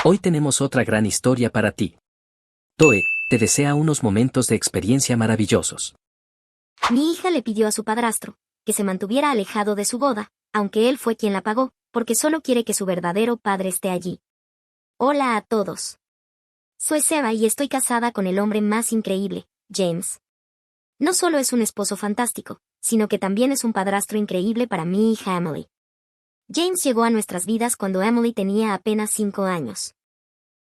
Hoy tenemos otra gran historia para ti. Toe te desea unos momentos de experiencia maravillosos. Mi hija le pidió a su padrastro que se mantuviera alejado de su boda, aunque él fue quien la pagó, porque solo quiere que su verdadero padre esté allí. Hola a todos. Soy Sarah y estoy casada con el hombre más increíble, James. No solo es un esposo fantástico, sino que también es un padrastro increíble para mi hija Emily. James llegó a nuestras vidas cuando Emily tenía apenas 5 años.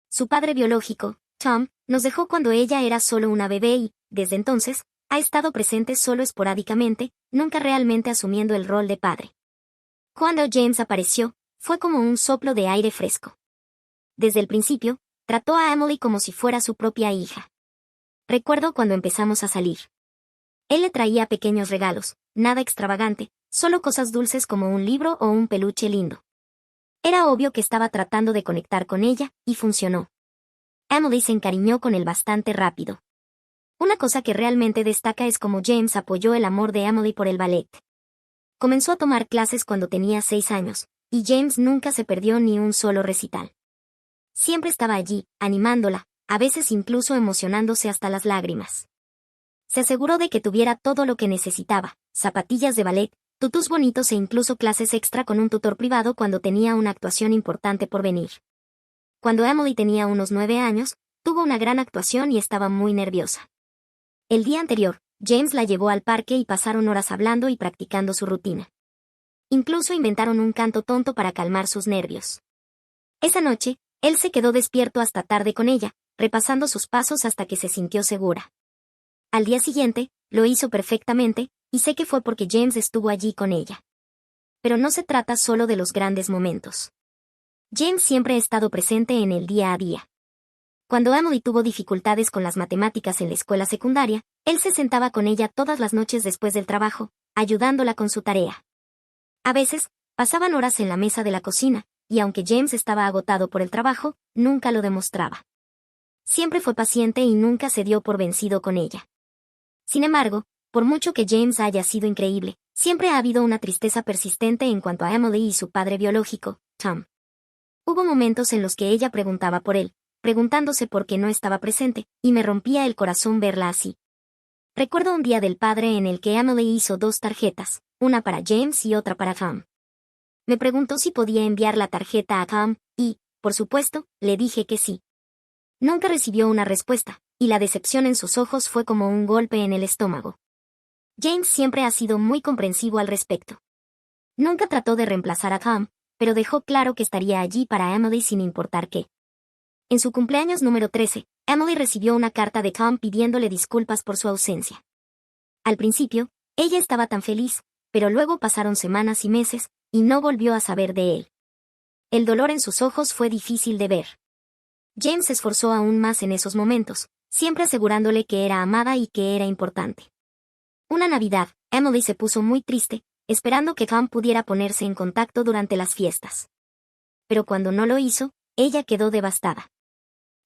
Su padre biológico, Tom, nos dejó cuando ella era solo una bebé y, desde entonces, ha estado presente solo esporádicamente, nunca realmente asumiendo el rol de padre. Cuando James apareció, fue como un soplo de aire fresco. Desde el principio, trató a Emily como si fuera su propia hija. Recuerdo cuando empezamos a salir. Él le traía pequeños regalos, nada extravagante, solo cosas dulces como un libro o un peluche lindo. Era obvio que estaba tratando de conectar con ella, y funcionó. Emily se encariñó con él bastante rápido. Una cosa que realmente destaca es cómo James apoyó el amor de Emily por el ballet. Comenzó a tomar clases cuando tenía 6 años, y James nunca se perdió ni un solo recital. Siempre estaba allí, animándola, a veces incluso emocionándose hasta las lágrimas. Se aseguró de que tuviera todo lo que necesitaba, zapatillas de ballet, tutús bonitos e incluso clases extra con un tutor privado cuando tenía una actuación importante por venir. Cuando Emily tenía unos 9 años, tuvo una gran actuación y estaba muy nerviosa. El día anterior, James la llevó al parque y pasaron horas hablando y practicando su rutina. Incluso inventaron un canto tonto para calmar sus nervios. Esa noche, él se quedó despierto hasta tarde con ella, repasando sus pasos hasta que se sintió segura. Al día siguiente, lo hizo perfectamente, y sé que fue porque James estuvo allí con ella. Pero no se trata solo de los grandes momentos. James siempre ha estado presente en el día a día. Cuando Emily tuvo dificultades con las matemáticas en la escuela secundaria, él se sentaba con ella todas las noches después del trabajo, ayudándola con su tarea. A veces, pasaban horas en la mesa de la cocina, y aunque James estaba agotado por el trabajo, nunca lo demostraba. Siempre fue paciente y nunca se dio por vencido con ella. Sin embargo, por mucho que James haya sido increíble, siempre ha habido una tristeza persistente en cuanto a Emily y su padre biológico, Tom. Hubo momentos en los que ella preguntaba por él, preguntándose por qué no estaba presente, y me rompía el corazón verla así. Recuerdo un día del padre en el que Emily hizo 2 tarjetas, una para James y otra para Tom. Me preguntó si podía enviar la tarjeta a Tom, y, por supuesto, le dije que sí. Nunca recibió una respuesta, y la decepción en sus ojos fue como un golpe en el estómago. James siempre ha sido muy comprensivo al respecto. Nunca trató de reemplazar a Tom, pero dejó claro que estaría allí para Emily sin importar qué. En su cumpleaños número 13, Emily recibió una carta de Tom pidiéndole disculpas por su ausencia. Al principio, ella estaba tan feliz, pero luego pasaron semanas y meses, y no volvió a saber de él. El dolor en sus ojos fue difícil de ver. James se esforzó aún más en esos momentos, siempre asegurándole que era amada y que era importante. Una Navidad, Emily se puso muy triste, esperando que Tom pudiera ponerse en contacto durante las fiestas. Pero cuando no lo hizo, ella quedó devastada.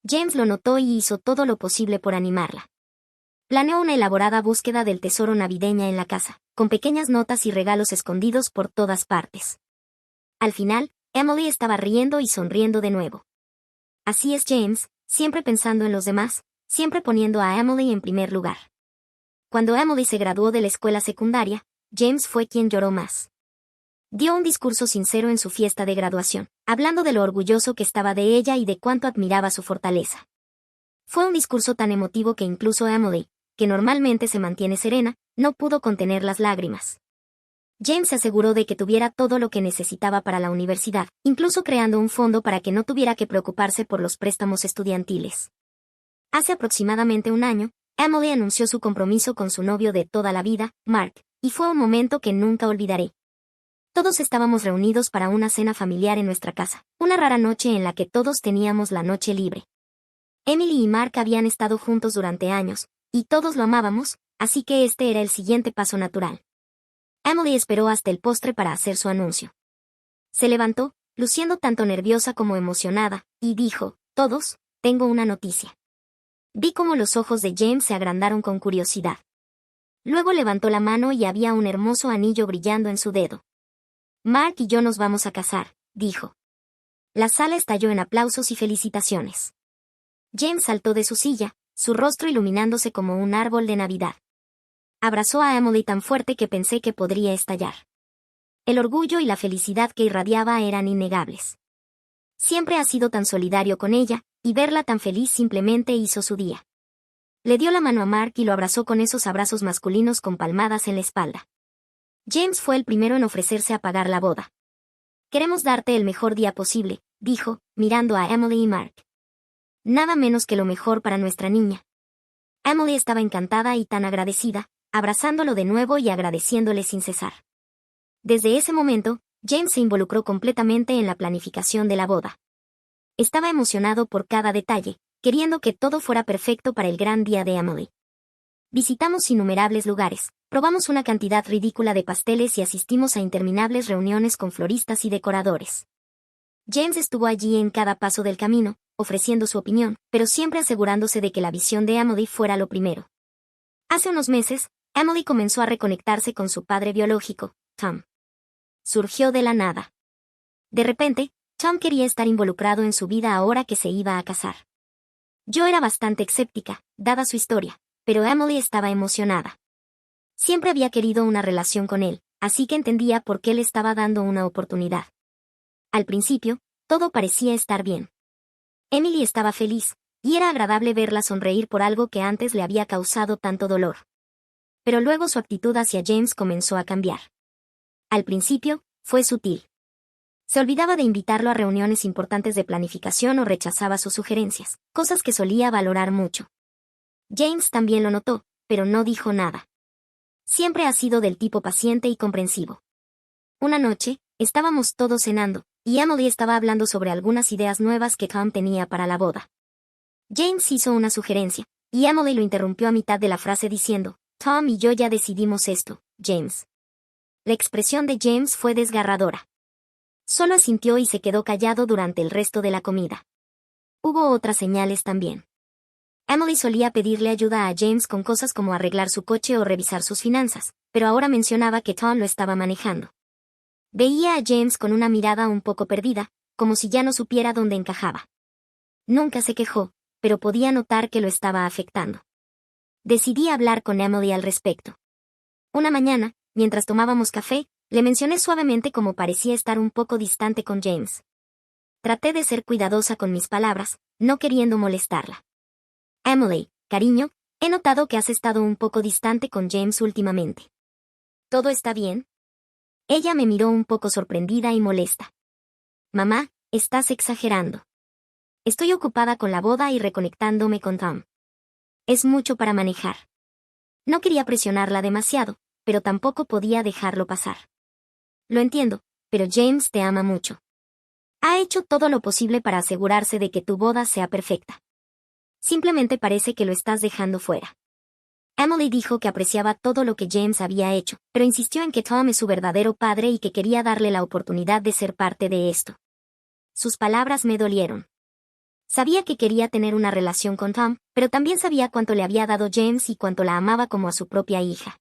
James lo notó y hizo todo lo posible por animarla. Planeó una elaborada búsqueda del tesoro navideña en la casa, con pequeñas notas y regalos escondidos por todas partes. Al final, Emily estaba riendo y sonriendo de nuevo. Así es James, siempre pensando en los demás, siempre poniendo a Emily en primer lugar. Cuando Emily se graduó de la escuela secundaria, James fue quien lloró más. Dio un discurso sincero en su fiesta de graduación, hablando de lo orgulloso que estaba de ella y de cuánto admiraba su fortaleza. Fue un discurso tan emotivo que incluso Emily, que normalmente se mantiene serena, no pudo contener las lágrimas. James se aseguró de que tuviera todo lo que necesitaba para la universidad, incluso creando un fondo para que no tuviera que preocuparse por los préstamos estudiantiles. Hace aproximadamente un año, Emily anunció su compromiso con su novio de toda la vida, Mark, y fue un momento que nunca olvidaré. Todos estábamos reunidos para una cena familiar en nuestra casa, una rara noche en la que todos teníamos la noche libre. Emily y Mark habían estado juntos durante años, y todos lo amábamos, así que este era el siguiente paso natural. Emily esperó hasta el postre para hacer su anuncio. Se levantó, luciendo tanto nerviosa como emocionada, y dijo, «Todos, tengo una noticia». Vi cómo los ojos de James se agrandaron con curiosidad. Luego levantó la mano y había un hermoso anillo brillando en su dedo. «Mark y yo nos vamos a casar», dijo. La sala estalló en aplausos y felicitaciones. James saltó de su silla, su rostro iluminándose como un árbol de Navidad. Abrazó a Emily tan fuerte que pensé que podría estallar. El orgullo y la felicidad que irradiaba eran innegables. Siempre ha sido tan solidario con ella, y verla tan feliz simplemente hizo su día. Le dio la mano a Mark y lo abrazó con esos abrazos masculinos con palmadas en la espalda. James fue el primero en ofrecerse a pagar la boda. «Queremos darte el mejor día posible», dijo, mirando a Emily y Mark. «Nada menos que lo mejor para nuestra niña». Emily estaba encantada y tan agradecida, abrazándolo de nuevo y agradeciéndole sin cesar. Desde ese momento, James se involucró completamente en la planificación de la boda. Estaba emocionado por cada detalle, queriendo que todo fuera perfecto para el gran día de Emily. Visitamos innumerables lugares, probamos una cantidad ridícula de pasteles y asistimos a interminables reuniones con floristas y decoradores. James estuvo allí en cada paso del camino, ofreciendo su opinión, pero siempre asegurándose de que la visión de Emily fuera lo primero. Hace unos meses, Emily comenzó a reconectarse con su padre biológico, Tom. Surgió de la nada. De repente, Tom quería estar involucrado en su vida ahora que se iba a casar. Yo era bastante escéptica, dada su historia, pero Emily estaba emocionada. Siempre había querido una relación con él, así que entendía por qué le estaba dando una oportunidad. Al principio, todo parecía estar bien. Emily estaba feliz, y era agradable verla sonreír por algo que antes le había causado tanto dolor. Pero luego su actitud hacia James comenzó a cambiar. Al principio, fue sutil. Se olvidaba de invitarlo a reuniones importantes de planificación o rechazaba sus sugerencias, cosas que solía valorar mucho. James también lo notó, pero no dijo nada. Siempre ha sido del tipo paciente y comprensivo. Una noche, estábamos todos cenando, y Emily estaba hablando sobre algunas ideas nuevas que Tom tenía para la boda. James hizo una sugerencia, y Emily lo interrumpió a mitad de la frase diciendo, «Tom y yo ya decidimos esto, James». La expresión de James fue desgarradora. Solo asintió y se quedó callado durante el resto de la comida. Hubo otras señales también. Emily solía pedirle ayuda a James con cosas como arreglar su coche o revisar sus finanzas, pero ahora mencionaba que Tom lo estaba manejando. Veía a James con una mirada un poco perdida, como si ya no supiera dónde encajaba. Nunca se quejó, pero podía notar que lo estaba afectando. Decidí hablar con Emily al respecto. Una mañana, mientras tomábamos café, le mencioné suavemente cómo parecía estar un poco distante con James. Traté de ser cuidadosa con mis palabras, no queriendo molestarla. «Emily, cariño, he notado que has estado un poco distante con James últimamente. ¿Todo está bien?» Ella me miró un poco sorprendida y molesta. «Mamá, estás exagerando. Estoy ocupada con la boda y reconectándome con Tom. Es mucho para manejar». No quería presionarla demasiado, pero tampoco podía dejarlo pasar. «Lo entiendo, pero James te ama mucho. Ha hecho todo lo posible para asegurarse de que tu boda sea perfecta. Simplemente parece que lo estás dejando fuera». Emily dijo que apreciaba todo lo que James había hecho, pero insistió en que Tom es su verdadero padre y que quería darle la oportunidad de ser parte de esto. Sus palabras me dolieron. Sabía que quería tener una relación con Tom, pero también sabía cuánto le había dado James y cuánto la amaba como a su propia hija.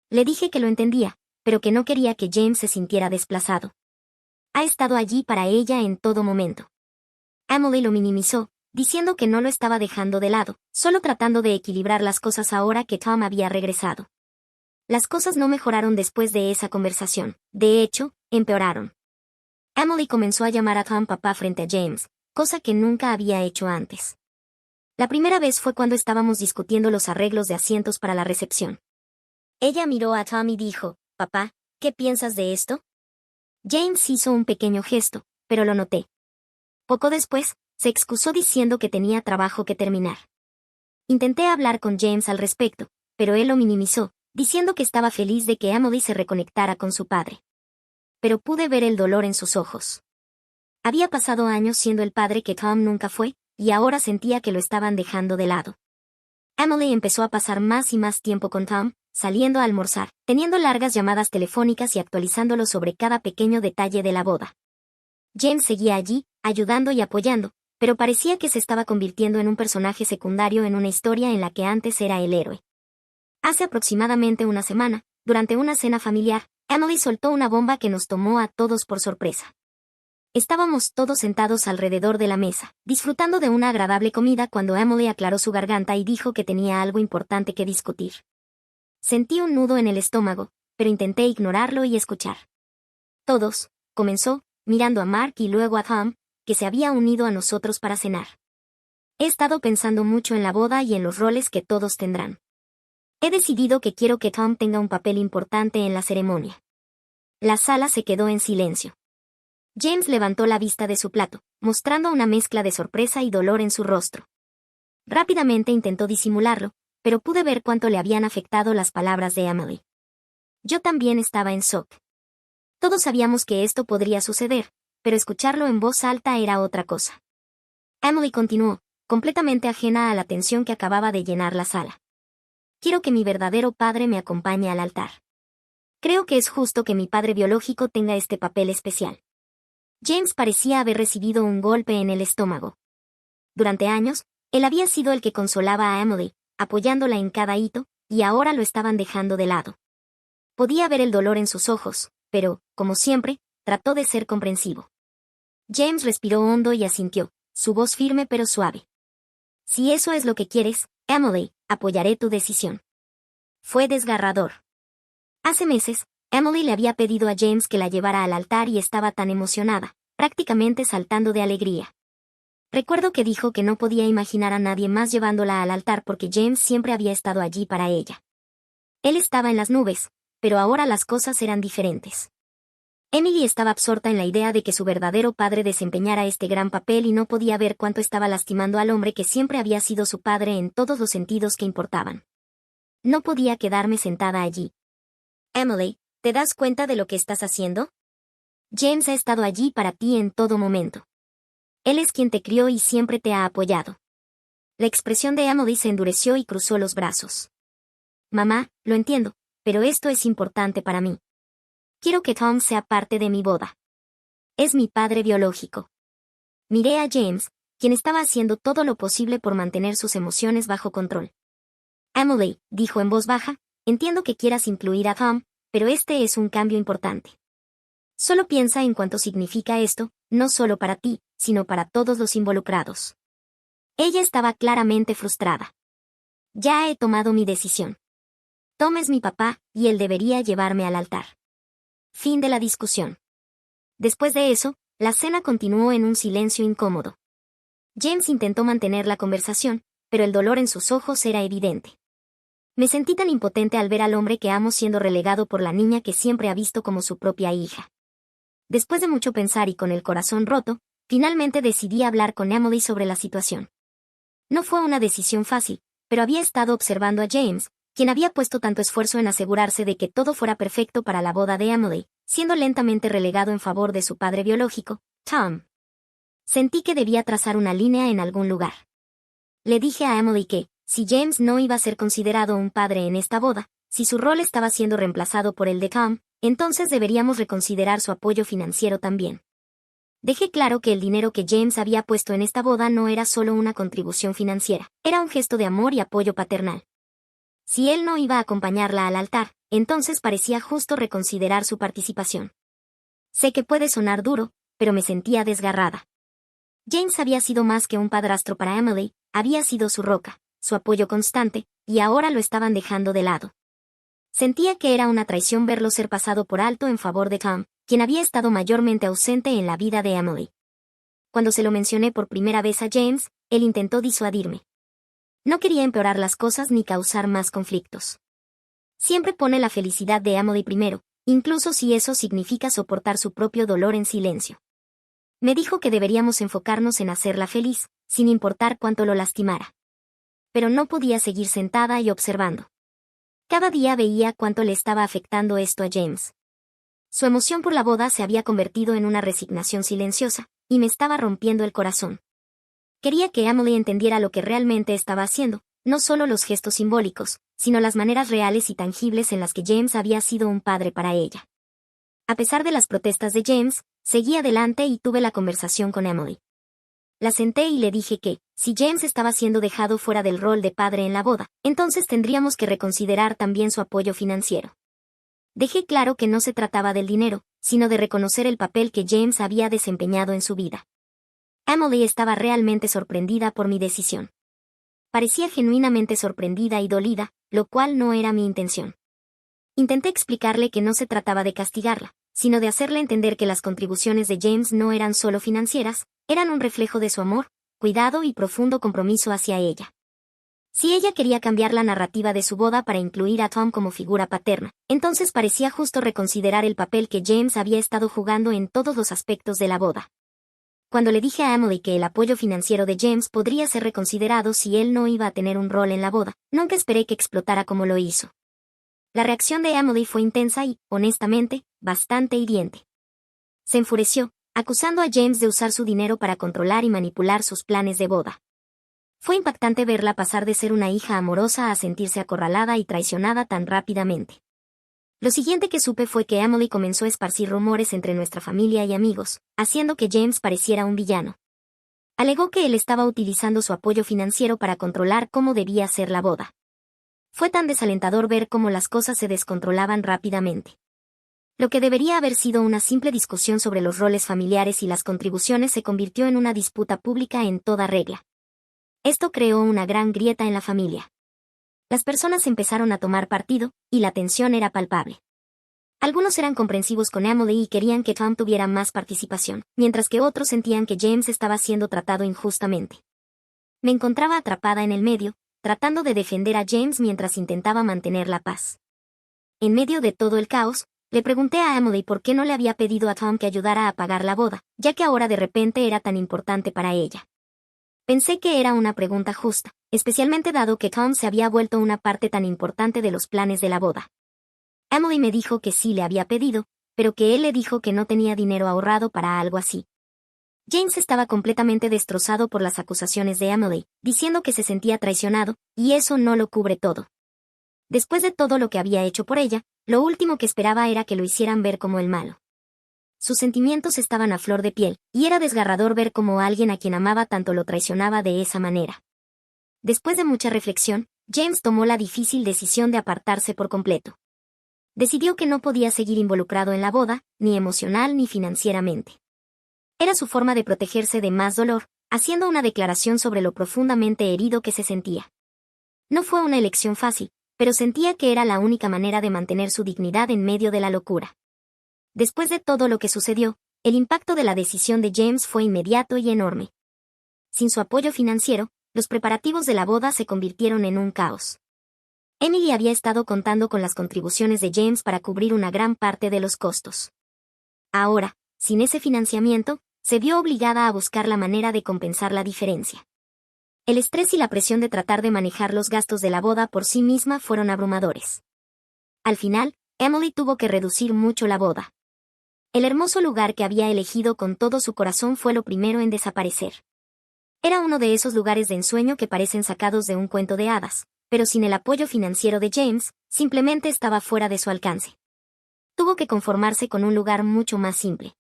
Le dije que lo entendía, pero que no quería que James se sintiera desplazado. Ha estado allí para ella en todo momento. Emily lo minimizó, diciendo que no lo estaba dejando de lado, solo tratando de equilibrar las cosas ahora que Tom había regresado. Las cosas no mejoraron después de esa conversación, de hecho, empeoraron. Emily comenzó a llamar a Tom papá frente a James, cosa que nunca había hecho antes. La primera vez fue cuando estábamos discutiendo los arreglos de asientos para la recepción. Ella miró a Tom y dijo, «Papá, ¿qué piensas de esto?» James hizo un pequeño gesto, pero lo noté. Poco después, se excusó diciendo que tenía trabajo que terminar. Intenté hablar con James al respecto, pero él lo minimizó, diciendo que estaba feliz de que Emily se reconectara con su padre. Pero pude ver el dolor en sus ojos. Había pasado años siendo el padre que Tom nunca fue, y ahora sentía que lo estaban dejando de lado. Emily empezó a pasar más y más tiempo con Tom, saliendo a almorzar, teniendo largas llamadas telefónicas y actualizándolo sobre cada pequeño detalle de la boda. James seguía allí, ayudando y apoyando, pero parecía que se estaba convirtiendo en un personaje secundario en una historia en la que antes era el héroe. Hace aproximadamente una semana, durante una cena familiar, Emily soltó una bomba que nos tomó a todos por sorpresa. Estábamos todos sentados alrededor de la mesa, disfrutando de una agradable comida cuando Emily aclaró su garganta y dijo que tenía algo importante que discutir. Sentí un nudo en el estómago, pero intenté ignorarlo y escuchar. Todos, comenzó, mirando a Mark y luego a Tom, que se había unido a nosotros para cenar. He estado pensando mucho en la boda y en los roles que todos tendrán. He decidido que quiero que Tom tenga un papel importante en la ceremonia. La sala se quedó en silencio. James levantó la vista de su plato, mostrando una mezcla de sorpresa y dolor en su rostro. Rápidamente intentó disimularlo, pero pude ver cuánto le habían afectado las palabras de Emily. Yo también estaba en shock. Todos sabíamos que esto podría suceder, pero escucharlo en voz alta era otra cosa. Emily continuó, completamente ajena a la tensión que acababa de llenar la sala. Quiero que mi verdadero padre me acompañe al altar. Creo que es justo que mi padre biológico tenga este papel especial. James parecía haber recibido un golpe en el estómago. Durante años, él había sido el que consolaba a Emily, apoyándola en cada hito, y ahora lo estaban dejando de lado. Podía ver el dolor en sus ojos, pero, como siempre, trató de ser comprensivo. James respiró hondo y asintió, su voz firme pero suave. Si eso es lo que quieres, Emily, apoyaré tu decisión. Fue desgarrador. Hace meses, Emily le había pedido a James que la llevara al altar y estaba tan emocionada, prácticamente saltando de alegría. Recuerdo que dijo que no podía imaginar a nadie más llevándola al altar porque James siempre había estado allí para ella. Él estaba en las nubes, pero ahora las cosas eran diferentes. Emily estaba absorta en la idea de que su verdadero padre desempeñara este gran papel y no podía ver cuánto estaba lastimando al hombre que siempre había sido su padre en todos los sentidos que importaban. No podía quedarme sentada allí. Emily, ¿te das cuenta de lo que estás haciendo? James ha estado allí para ti en todo momento. Él es quien te crió y siempre te ha apoyado. La expresión de Emily se endureció y cruzó los brazos. Mamá, lo entiendo, pero esto es importante para mí. Quiero que Tom sea parte de mi boda. Es mi padre biológico. Miré a James, quien estaba haciendo todo lo posible por mantener sus emociones bajo control. Emily, dijo en voz baja, entiendo que quieras incluir a Tom, pero este es un cambio importante. Solo piensa en cuánto significa esto, no solo para ti, sino para todos los involucrados. Ella estaba claramente frustrada. Ya he tomado mi decisión. Tom es mi papá, y él debería llevarme al altar. Fin de la discusión. Después de eso, la cena continuó en un silencio incómodo. James intentó mantener la conversación, pero el dolor en sus ojos era evidente. Me sentí tan impotente al ver al hombre que amo siendo relegado por la niña que siempre ha visto como su propia hija. Después de mucho pensar y con el corazón roto, finalmente decidí hablar con Emily sobre la situación. No fue una decisión fácil, pero había estado observando a James, quien había puesto tanto esfuerzo en asegurarse de que todo fuera perfecto para la boda de Emily, siendo lentamente relegado en favor de su padre biológico, Tom. Sentí que debía trazar una línea en algún lugar. Le dije a Emily que, si James no iba a ser considerado un padre en esta boda, si su rol estaba siendo reemplazado por el de Tom, entonces deberíamos reconsiderar su apoyo financiero también. Dejé claro que el dinero que James había puesto en esta boda no era solo una contribución financiera, era un gesto de amor y apoyo paternal. Si él no iba a acompañarla al altar, entonces parecía justo reconsiderar su participación. Sé que puede sonar duro, pero me sentía desgarrada. James había sido más que un padrastro para Emily, había sido su roca, su apoyo constante, y ahora lo estaban dejando de lado. Sentía que era una traición verlo ser pasado por alto en favor de Tom, quien había estado mayormente ausente en la vida de Emily. Cuando se lo mencioné por primera vez a James, él intentó disuadirme. No quería empeorar las cosas ni causar más conflictos. Siempre pone la felicidad de Emily primero, incluso si eso significa soportar su propio dolor en silencio. Me dijo que deberíamos enfocarnos en hacerla feliz, sin importar cuánto lo lastimara. Pero no podía seguir sentada y observando. Cada día veía cuánto le estaba afectando esto a James. Su emoción por la boda se había convertido en una resignación silenciosa, y me estaba rompiendo el corazón. Quería que Emily entendiera lo que realmente estaba haciendo, no solo los gestos simbólicos, sino las maneras reales y tangibles en las que James había sido un padre para ella. A pesar de las protestas de James, seguí adelante y tuve la conversación con Emily. La senté y le dije que, si James estaba siendo dejado fuera del rol de padre en la boda, entonces tendríamos que reconsiderar también su apoyo financiero. Dejé claro que no se trataba del dinero, sino de reconocer el papel que James había desempeñado en su vida. Emily estaba realmente sorprendida por mi decisión. Parecía genuinamente sorprendida y dolida, lo cual no era mi intención. Intenté explicarle que no se trataba de castigarla, sino de hacerle entender que las contribuciones de James no eran solo financieras, eran un reflejo de su amor, cuidado y profundo compromiso hacia ella. Si ella quería cambiar la narrativa de su boda para incluir a Tom como figura paterna, entonces parecía justo reconsiderar el papel que James había estado jugando en todos los aspectos de la boda. Cuando le dije a Emily que el apoyo financiero de James podría ser reconsiderado si él no iba a tener un rol en la boda, nunca esperé que explotara como lo hizo. La reacción de Emily fue intensa y, honestamente, bastante hiriente. Se enfureció, acusando a James de usar su dinero para controlar y manipular sus planes de boda. Fue impactante verla pasar de ser una hija amorosa a sentirse acorralada y traicionada tan rápidamente. Lo siguiente que supe fue que Emily comenzó a esparcir rumores entre nuestra familia y amigos, haciendo que James pareciera un villano. Alegó que él estaba utilizando su apoyo financiero para controlar cómo debía ser la boda. Fue tan desalentador ver cómo las cosas se descontrolaban rápidamente. Lo que debería haber sido una simple discusión sobre los roles familiares y las contribuciones se convirtió en una disputa pública en toda regla. Esto creó una gran grieta en la familia. Las personas empezaron a tomar partido, y la tensión era palpable. Algunos eran comprensivos con Emily y querían que Tom tuviera más participación, mientras que otros sentían que James estaba siendo tratado injustamente. Me encontraba atrapada en el medio, tratando de defender a James mientras intentaba mantener la paz. En medio de todo el caos, le pregunté a Emily por qué no le había pedido a Tom que ayudara a pagar la boda, ya que ahora de repente era tan importante para ella. Pensé que era una pregunta justa, especialmente dado que Tom se había vuelto una parte tan importante de los planes de la boda. Emily me dijo que sí le había pedido, pero que él le dijo que no tenía dinero ahorrado para algo así. James estaba completamente destrozado por las acusaciones de Emily, diciendo que se sentía traicionado, y eso no lo cubre todo. Después de todo lo que había hecho por ella, lo último que esperaba era que lo hicieran ver como el malo. Sus sentimientos estaban a flor de piel, y era desgarrador ver cómo alguien a quien amaba tanto lo traicionaba de esa manera. Después de mucha reflexión, James tomó la difícil decisión de apartarse por completo. Decidió que no podía seguir involucrado en la boda, ni emocional ni financieramente. Era su forma de protegerse de más dolor, haciendo una declaración sobre lo profundamente herido que se sentía. No fue una elección fácil, pero sentía que era la única manera de mantener su dignidad en medio de la locura. Después de todo lo que sucedió, el impacto de la decisión de James fue inmediato y enorme. Sin su apoyo financiero, los preparativos de la boda se convirtieron en un caos. Emily había estado contando con las contribuciones de James para cubrir una gran parte de los costos. Ahora, sin ese financiamiento, se vio obligada a buscar la manera de compensar la diferencia. El estrés y la presión de tratar de manejar los gastos de la boda por sí misma fueron abrumadores. Al final, Emily tuvo que reducir mucho la boda. El hermoso lugar que había elegido con todo su corazón fue lo primero en desaparecer. Era uno de esos lugares de ensueño que parecen sacados de un cuento de hadas, pero sin el apoyo financiero de James, simplemente estaba fuera de su alcance. Tuvo que conformarse con un lugar mucho más simple.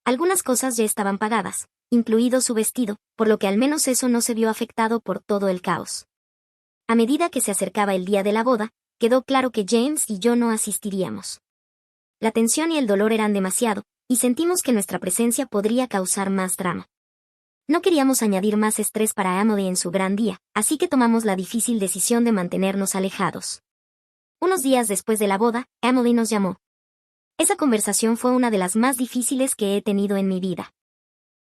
Algunas cosas ya estaban pagadas, incluido su vestido, por lo que al menos eso no se vio afectado por todo el caos. A medida que se acercaba el día de la boda, quedó claro que James y yo no asistiríamos. La tensión y el dolor eran demasiado, y sentimos que nuestra presencia podría causar más drama. No queríamos añadir más estrés para Emily en su gran día, así que tomamos la difícil decisión de mantenernos alejados. Unos días después de la boda, Emily nos llamó. Esa conversación fue una de las más difíciles que he tenido en mi vida.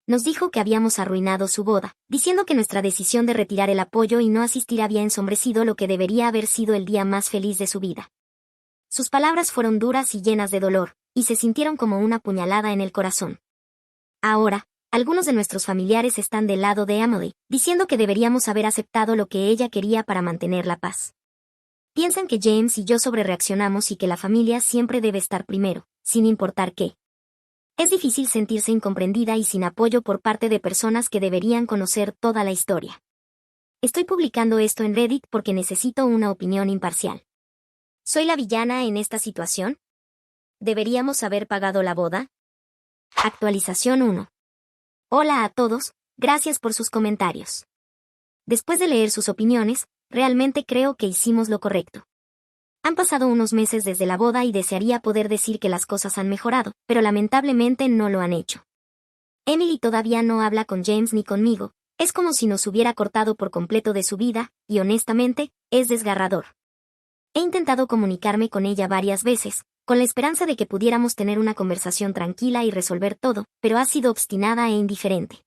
Nos dijo que habíamos arruinado su boda, diciendo que nuestra decisión de retirar el apoyo y no asistir había ensombrecido lo que debería haber sido el día más feliz de su vida. Sus palabras fueron duras y llenas de dolor, y se sintieron como una puñalada en el corazón. Ahora, algunos de nuestros familiares están del lado de Emily, diciendo que deberíamos haber aceptado lo que ella quería para mantener la paz. Piensan que James y yo sobrereaccionamos y que la familia siempre debe estar primero, sin importar qué. Es difícil sentirse incomprendida y sin apoyo por parte de personas que deberían conocer toda la historia. Estoy publicando esto en Reddit porque necesito una opinión imparcial. ¿Soy la villana en esta situación? ¿Deberíamos haber pagado la boda? Actualización 1. Hola a todos, gracias por sus comentarios. Después de leer sus opiniones, realmente creo que hicimos lo correcto. Han pasado unos meses desde la boda y desearía poder decir que las cosas han mejorado, pero lamentablemente no lo han hecho. Emily todavía no habla con James ni conmigo, es como si nos hubiera cortado por completo de su vida, y honestamente, es desgarrador. He intentado comunicarme con ella varias veces, con la esperanza de que pudiéramos tener una conversación tranquila y resolver todo, pero ha sido obstinada e indiferente.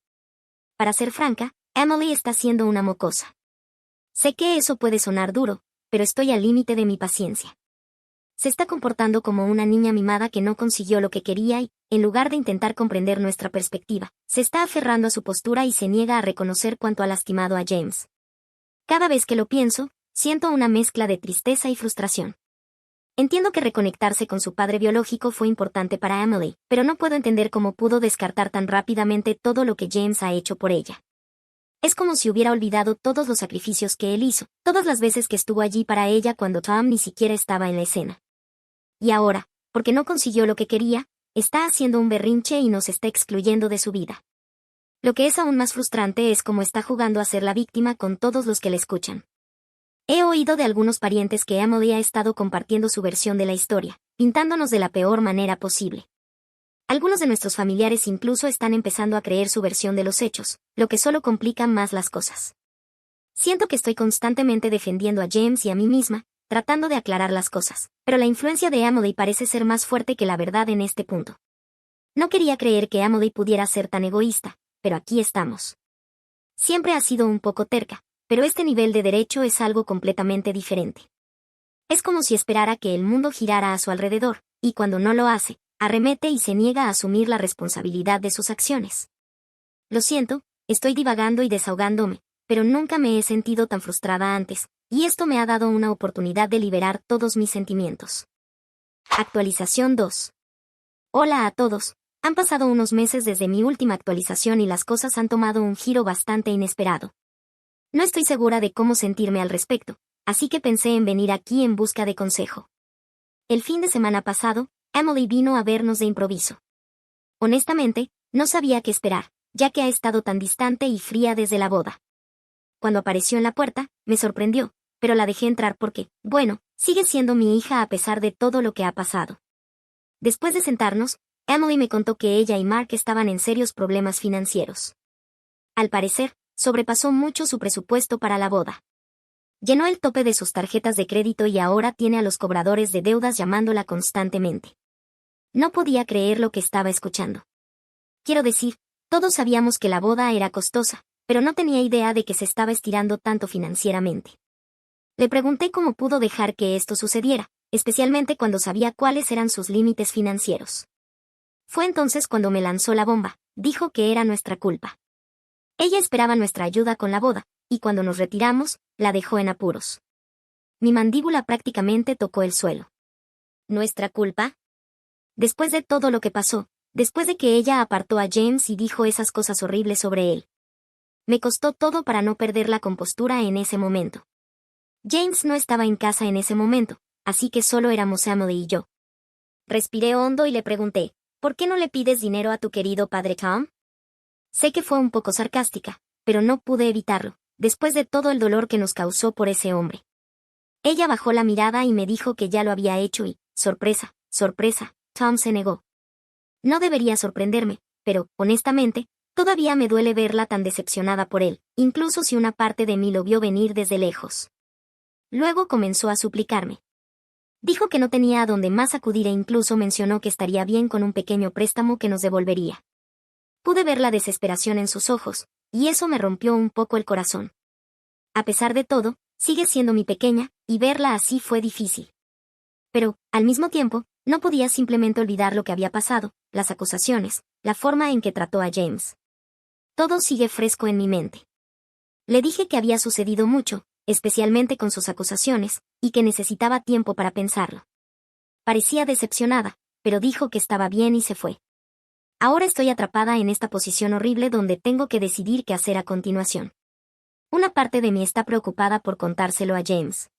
Para ser franca, Emily está siendo una mocosa. Sé que eso puede sonar duro, pero estoy al límite de mi paciencia. Se está comportando como una niña mimada que no consiguió lo que quería y, en lugar de intentar comprender nuestra perspectiva, se está aferrando a su postura y se niega a reconocer cuánto ha lastimado a James. Cada vez que lo pienso, siento una mezcla de tristeza y frustración. Entiendo que reconectarse con su padre biológico fue importante para Emily, pero no puedo entender cómo pudo descartar tan rápidamente todo lo que James ha hecho por ella. Es como si hubiera olvidado todos los sacrificios que él hizo, todas las veces que estuvo allí para ella cuando Tom ni siquiera estaba en la escena. Y ahora, porque no consiguió lo que quería, está haciendo un berrinche y nos está excluyendo de su vida. Lo que es aún más frustrante es cómo está jugando a ser la víctima con todos los que le escuchan. He oído de algunos parientes que Emily ha estado compartiendo su versión de la historia, pintándonos de la peor manera posible. Algunos de nuestros familiares incluso están empezando a creer su versión de los hechos, lo que solo complica más las cosas. Siento que estoy constantemente defendiendo a James y a mí misma, tratando de aclarar las cosas, pero la influencia de Emily parece ser más fuerte que la verdad en este punto. No quería creer que Emily pudiera ser tan egoísta, pero aquí estamos. Siempre ha sido un poco terca, pero este nivel de derecho es algo completamente diferente. Es como si esperara que el mundo girara a su alrededor, y cuando no lo hace, arremete y se niega a asumir la responsabilidad de sus acciones. Lo siento, estoy divagando y desahogándome, pero nunca me he sentido tan frustrada antes, y esto me ha dado una oportunidad de liberar todos mis sentimientos. Actualización 2. Hola a todos, han pasado unos meses desde mi última actualización y las cosas han tomado un giro bastante inesperado. No estoy segura de cómo sentirme al respecto, así que pensé en venir aquí en busca de consejo. El fin de semana pasado, Emily vino a vernos de improviso. Honestamente, no sabía qué esperar, ya que ha estado tan distante y fría desde la boda. Cuando apareció en la puerta, me sorprendió, pero la dejé entrar porque, bueno, sigue siendo mi hija a pesar de todo lo que ha pasado. Después de sentarnos, Emily me contó que ella y Mark estaban en serios problemas financieros. Al parecer, sobrepasó mucho su presupuesto para la boda. Llenó el tope de sus tarjetas de crédito y ahora tiene a los cobradores de deudas llamándola constantemente. No podía creer lo que estaba escuchando. Quiero decir, todos sabíamos que la boda era costosa, pero no tenía idea de que se estaba estirando tanto financieramente. Le pregunté cómo pudo dejar que esto sucediera, especialmente cuando sabía cuáles eran sus límites financieros. Fue entonces cuando me lanzó la bomba, dijo que era nuestra culpa. Ella esperaba nuestra ayuda con la boda, y cuando nos retiramos, la dejó en apuros. Mi mandíbula prácticamente tocó el suelo. ¿Nuestra culpa? Después de todo lo que pasó, después de que ella apartó a James y dijo esas cosas horribles sobre él. Me costó todo para no perder la compostura en ese momento. James no estaba en casa en ese momento, así que solo éramos Emily y yo. Respiré hondo y le pregunté, ¿por qué no le pides dinero a tu querido padre Tom? Sé que fue un poco sarcástica, pero no pude evitarlo, después de todo el dolor que nos causó por ese hombre. Ella bajó la mirada y me dijo que ya lo había hecho y, sorpresa, Tom se negó. No debería sorprenderme, pero, honestamente, todavía me duele verla tan decepcionada por él, incluso si una parte de mí lo vio venir desde lejos. Luego comenzó a suplicarme. Dijo que no tenía a dónde más acudir e incluso mencionó que estaría bien con un pequeño préstamo que nos devolvería. Pude ver la desesperación en sus ojos, y eso me rompió un poco el corazón. A pesar de todo, sigue siendo mi pequeña, y verla así fue difícil. Pero, al mismo tiempo, no podía simplemente olvidar lo que había pasado, las acusaciones, la forma en que trató a James. Todo sigue fresco en mi mente. Le dije que había sucedido mucho, especialmente con sus acusaciones, y que necesitaba tiempo para pensarlo. Parecía decepcionada, pero dijo que estaba bien y se fue. Ahora estoy atrapada en esta posición horrible donde tengo que decidir qué hacer a continuación. Una parte de mí está preocupada por contárselo a James.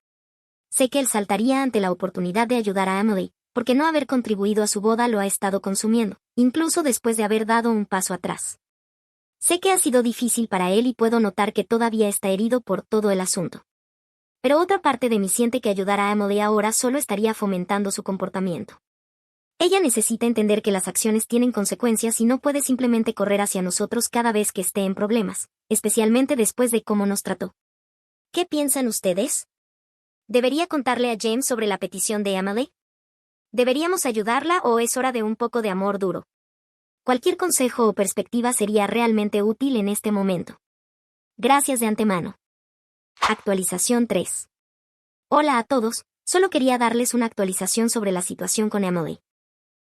Sé que él saltaría ante la oportunidad de ayudar a Emily, porque no haber contribuido a su boda lo ha estado consumiendo, incluso después de haber dado un paso atrás. Sé que ha sido difícil para él y puedo notar que todavía está herido por todo el asunto. Pero otra parte de mí siente que ayudar a Emily ahora solo estaría fomentando su comportamiento. Ella necesita entender que las acciones tienen consecuencias y no puede simplemente correr hacia nosotros cada vez que esté en problemas, especialmente después de cómo nos trató. ¿Qué piensan ustedes? ¿Debería contarle a James sobre la petición de Emily? ¿Deberíamos ayudarla o es hora de un poco de amor duro? Cualquier consejo o perspectiva sería realmente útil en este momento. Gracias de antemano. Actualización 3. Hola a todos, solo quería darles una actualización sobre la situación con Emily.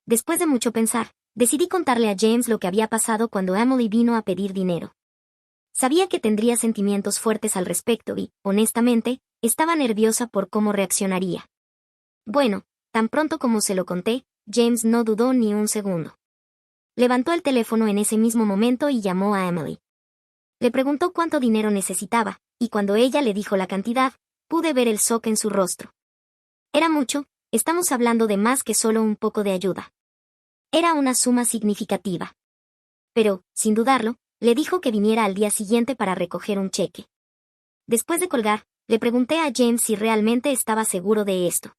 Después de mucho pensar, decidí contarle a James lo que había pasado cuando Emily vino a pedir dinero. Sabía que tendría sentimientos fuertes al respecto y, honestamente, estaba nerviosa por cómo reaccionaría. Bueno, tan pronto como se lo conté, James no dudó ni un segundo. Levantó el teléfono en ese mismo momento y llamó a Emily. Le preguntó cuánto dinero necesitaba, y cuando ella le dijo la cantidad, pude ver el shock en su rostro. Era mucho, estamos hablando de más que solo un poco de ayuda. Era una suma significativa. Pero, sin dudarlo, le dijo que viniera al día siguiente para recoger un cheque. Después de colgar, le pregunté a James si realmente estaba seguro de esto.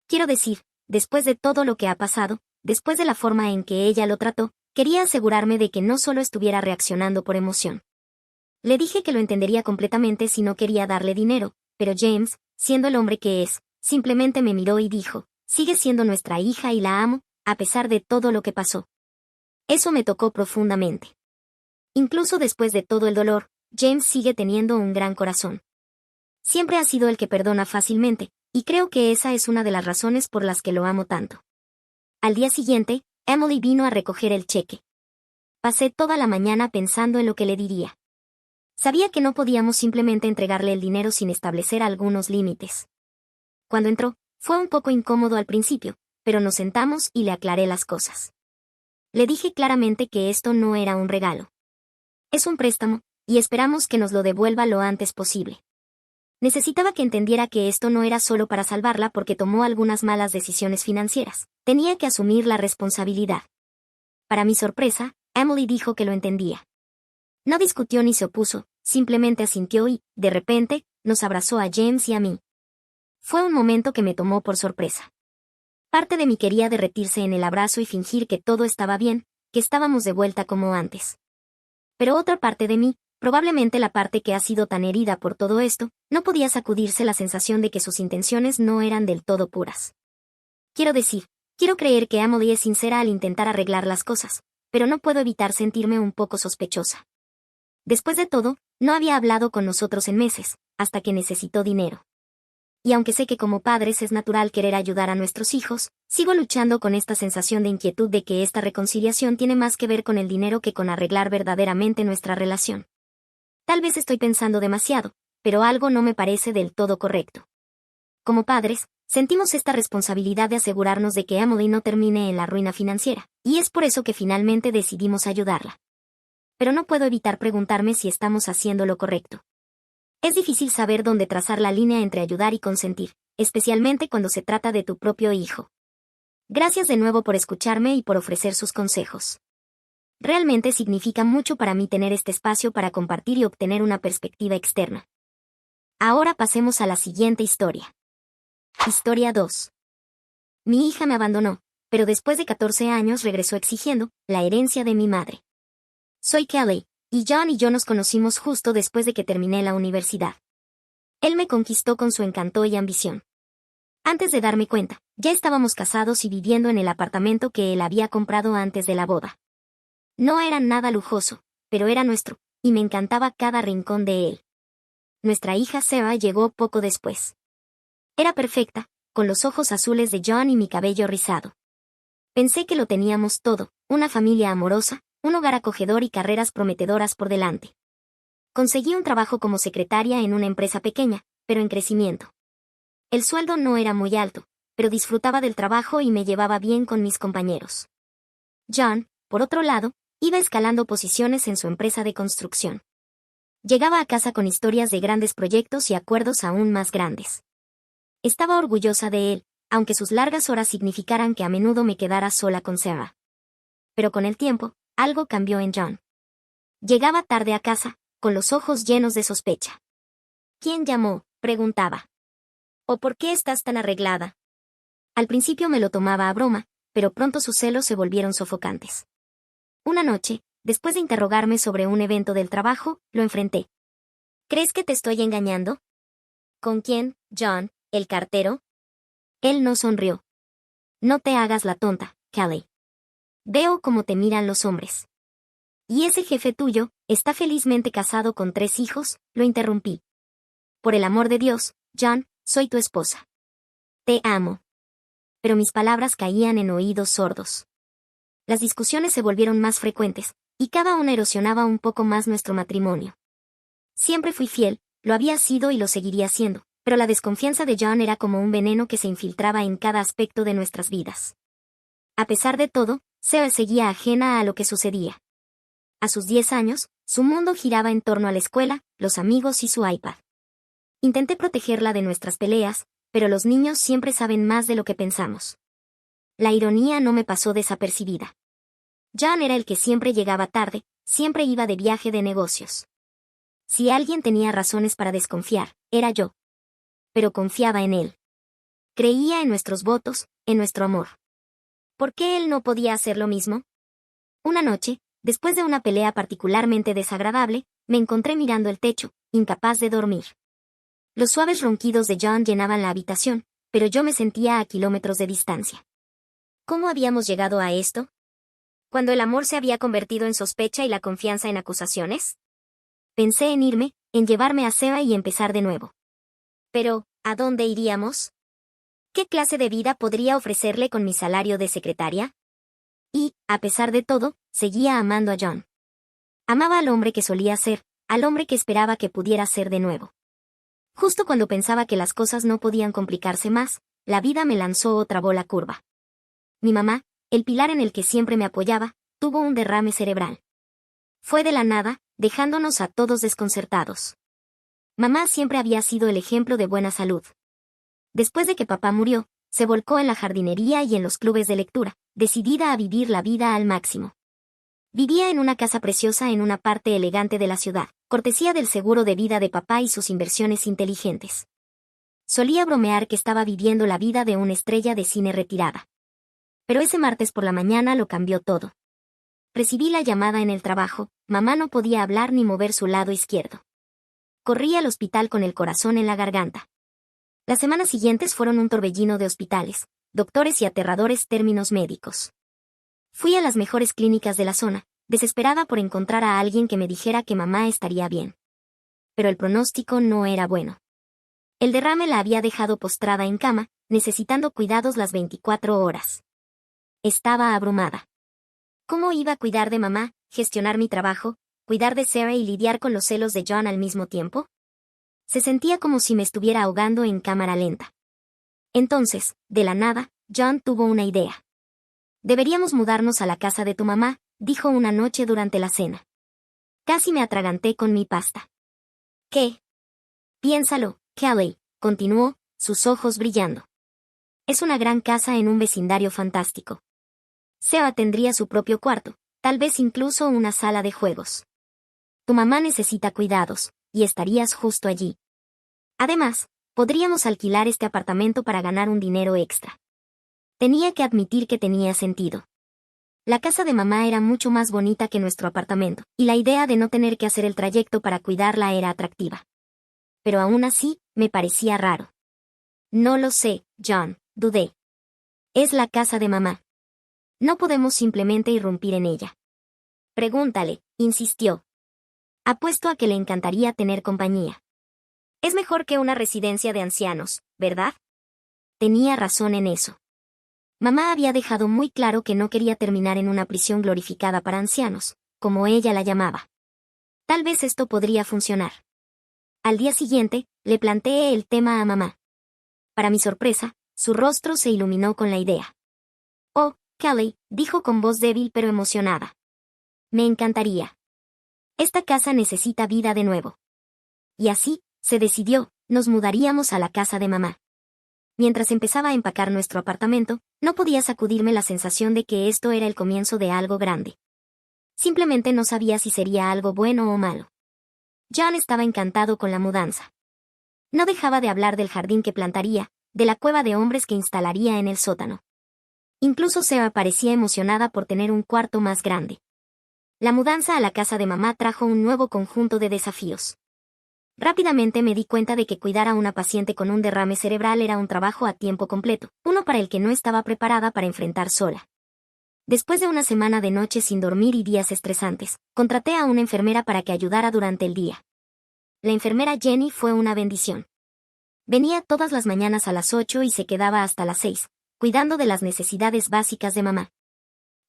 Quiero decir, después de todo lo que ha pasado, después de la forma en que ella lo trató, quería asegurarme de que no solo estuviera reaccionando por emoción. Le dije que lo entendería completamente si no quería darle dinero, pero James, siendo el hombre que es, simplemente me miró y dijo, sigue siendo nuestra hija y la amo, a pesar de todo lo que pasó. Eso me tocó profundamente. Incluso después de todo el dolor, James sigue teniendo un gran corazón. Siempre ha sido el que perdona fácilmente, y creo que esa es una de las razones por las que lo amo tanto. Al día siguiente, Emily vino a recoger el cheque. Pasé toda la mañana pensando en lo que le diría. Sabía que no podíamos simplemente entregarle el dinero sin establecer algunos límites. Cuando entró, fue un poco incómodo al principio, pero nos sentamos y le aclaré las cosas. Le dije claramente que esto no era un regalo. Es un préstamo, y esperamos que nos lo devuelva lo antes posible. Necesitaba que entendiera que esto no era solo para salvarla porque tomó algunas malas decisiones financieras. Tenía que asumir la responsabilidad. Para mi sorpresa, Emily dijo que lo entendía. No discutió ni se opuso, simplemente asintió y, de repente, nos abrazó a James y a mí. Fue un momento que me tomó por sorpresa. Parte de mí quería derretirse en el abrazo y fingir que todo estaba bien, que estábamos de vuelta como antes. Pero otra parte de mí, probablemente la parte que ha sido tan herida por todo esto, no podía sacudirse la sensación de que sus intenciones no eran del todo puras. Quiero decir, quiero creer que Emily es sincera al intentar arreglar las cosas, pero no puedo evitar sentirme un poco sospechosa. Después de todo, no había hablado con nosotros en meses, hasta que necesitó dinero. Y aunque sé que como padres es natural querer ayudar a nuestros hijos, sigo luchando con esta sensación de inquietud de que esta reconciliación tiene más que ver con el dinero que con arreglar verdaderamente nuestra relación. Tal vez estoy pensando demasiado, pero algo no me parece del todo correcto. Como padres, sentimos esta responsabilidad de asegurarnos de que Emily no termine en la ruina financiera, y es por eso que finalmente decidimos ayudarla. Pero no puedo evitar preguntarme si estamos haciendo lo correcto. Es difícil saber dónde trazar la línea entre ayudar y consentir, especialmente cuando se trata de tu propio hijo. Gracias de nuevo por escucharme y por ofrecer sus consejos. Realmente significa mucho para mí tener este espacio para compartir y obtener una perspectiva externa. Ahora pasemos a la siguiente historia. Historia 2. Mi hija me abandonó, pero después de 14 años regresó exigiendo la herencia de mi madre. Soy Kelly, y John y yo nos conocimos justo después de que terminé la universidad. Él me conquistó con su encanto y ambición. Antes de darme cuenta, ya estábamos casados y viviendo en el apartamento que él había comprado antes de la boda. No era nada lujoso, pero era nuestro, y me encantaba cada rincón de él. Nuestra hija Sarah llegó poco después. Era perfecta, con los ojos azules de John y mi cabello rizado. Pensé que lo teníamos todo, una familia amorosa, un hogar acogedor y carreras prometedoras por delante. Conseguí un trabajo como secretaria en una empresa pequeña, pero en crecimiento. El sueldo no era muy alto, pero disfrutaba del trabajo y me llevaba bien con mis compañeros. John, por otro lado, iba escalando posiciones en su empresa de construcción. Llegaba a casa con historias de grandes proyectos y acuerdos aún más grandes. Estaba orgullosa de él, aunque sus largas horas significaran que a menudo me quedara sola con Sarah. Pero con el tiempo, algo cambió en John. Llegaba tarde a casa, con los ojos llenos de sospecha. ¿Quién llamó? Preguntaba. ¿O por qué estás tan arreglada? Al principio me lo tomaba a broma, pero pronto sus celos se volvieron sofocantes. Una noche, después de interrogarme sobre un evento del trabajo, lo enfrenté. ¿Crees que te estoy engañando? ¿Con quién, John, el cartero? Él no sonrió. No te hagas la tonta, Callie. Veo cómo te miran los hombres. ¿Y ese jefe tuyo está felizmente casado con 3 hijos? Lo interrumpí. Por el amor de Dios, John, soy tu esposa. Te amo. Pero mis palabras caían en oídos sordos. Las discusiones se volvieron más frecuentes, y cada una erosionaba un poco más nuestro matrimonio. Siempre fui fiel, lo había sido y lo seguiría siendo, pero la desconfianza de John era como un veneno que se infiltraba en cada aspecto de nuestras vidas. A pesar de todo, Sarah seguía ajena a lo que sucedía. A sus 10 años, su mundo giraba en torno a la escuela, los amigos y su iPad. Intenté protegerla de nuestras peleas, pero los niños siempre saben más de lo que pensamos. La ironía no me pasó desapercibida. John era el que siempre llegaba tarde, siempre iba de viaje de negocios. Si alguien tenía razones para desconfiar, era yo. Pero confiaba en él. Creía en nuestros votos, en nuestro amor. ¿Por qué él no podía hacer lo mismo? Una noche, después de una pelea particularmente desagradable, me encontré mirando el techo, incapaz de dormir. Los suaves ronquidos de John llenaban la habitación, pero yo me sentía a kilómetros de distancia. ¿Cómo habíamos llegado a esto? ¿Cuando el amor se había convertido en sospecha y la confianza en acusaciones? Pensé en irme, en llevarme a Sarah y empezar de nuevo. Pero, ¿a dónde iríamos? ¿Qué clase de vida podría ofrecerle con mi salario de secretaria? Y, a pesar de todo, seguía amando a John. Amaba al hombre que solía ser, al hombre que esperaba que pudiera ser de nuevo. Justo cuando pensaba que las cosas no podían complicarse más, la vida me lanzó otra bola curva. Mi mamá, el pilar en el que siempre me apoyaba, tuvo un derrame cerebral. Fue de la nada, dejándonos a todos desconcertados. Mamá siempre había sido el ejemplo de buena salud. Después de que papá murió, se volcó en la jardinería y en los clubes de lectura, decidida a vivir la vida al máximo. Vivía en una casa preciosa en una parte elegante de la ciudad, cortesía del seguro de vida de papá y sus inversiones inteligentes. Solía bromear que estaba viviendo la vida de una estrella de cine retirada. Pero ese martes por la mañana lo cambió todo. Recibí la llamada en el trabajo, mamá no podía hablar ni mover su lado izquierdo. Corrí al hospital con el corazón en la garganta. Las semanas siguientes fueron un torbellino de hospitales, doctores y aterradores términos médicos. Fui a las mejores clínicas de la zona, desesperada por encontrar a alguien que me dijera que mamá estaría bien. Pero el pronóstico no era bueno. El derrame la había dejado postrada en cama, necesitando cuidados las 24 horas. Estaba abrumada. ¿Cómo iba a cuidar de mamá, gestionar mi trabajo, cuidar de Sarah y lidiar con los celos de John al mismo tiempo? Se sentía como si me estuviera ahogando en cámara lenta. Entonces, de la nada, John tuvo una idea. Deberíamos mudarnos a la casa de tu mamá, dijo una noche durante la cena. Casi me atraganté con mi pasta. ¿Qué? Piénsalo, Callie, continuó, sus ojos brillando. Es una gran casa en un vecindario fantástico. Sarah tendría su propio cuarto, tal vez incluso una sala de juegos. Tu mamá necesita cuidados, y estarías justo allí. Además, podríamos alquilar este apartamento para ganar un dinero extra. Tenía que admitir que tenía sentido. La casa de mamá era mucho más bonita que nuestro apartamento, y la idea de no tener que hacer el trayecto para cuidarla era atractiva. Pero aún así, me parecía raro. No lo sé, John, dudé. Es la casa de mamá. No podemos simplemente irrumpir en ella. Pregúntale, insistió. Apuesto a que le encantaría tener compañía. Es mejor que una residencia de ancianos, ¿verdad? Tenía razón en eso. Mamá había dejado muy claro que no quería terminar en una prisión glorificada para ancianos, como ella la llamaba. Tal vez esto podría funcionar. Al día siguiente, le planteé el tema a mamá. Para mi sorpresa, su rostro se iluminó con la idea. Oh, Callie, dijo con voz débil pero emocionada. Me encantaría. Esta casa necesita vida de nuevo. Y así, se decidió, nos mudaríamos a la casa de mamá. Mientras empezaba a empacar nuestro apartamento, no podía sacudirme la sensación de que esto era el comienzo de algo grande. Simplemente no sabía si sería algo bueno o malo. John estaba encantado con la mudanza. No dejaba de hablar del jardín que plantaría, de la cueva de hombres que instalaría en el sótano. Incluso Sarah parecía emocionada por tener un cuarto más grande. La mudanza a la casa de mamá trajo un nuevo conjunto de desafíos. Rápidamente me di cuenta de que cuidar a una paciente con un derrame cerebral era un trabajo a tiempo completo, uno para el que no estaba preparada para enfrentar sola. Después de una semana de noches sin dormir y días estresantes, contraté a una enfermera para que ayudara durante el día. La enfermera Jenny fue una bendición. Venía todas las mañanas a las 8 y se quedaba hasta las 6, cuidando de las necesidades básicas de mamá.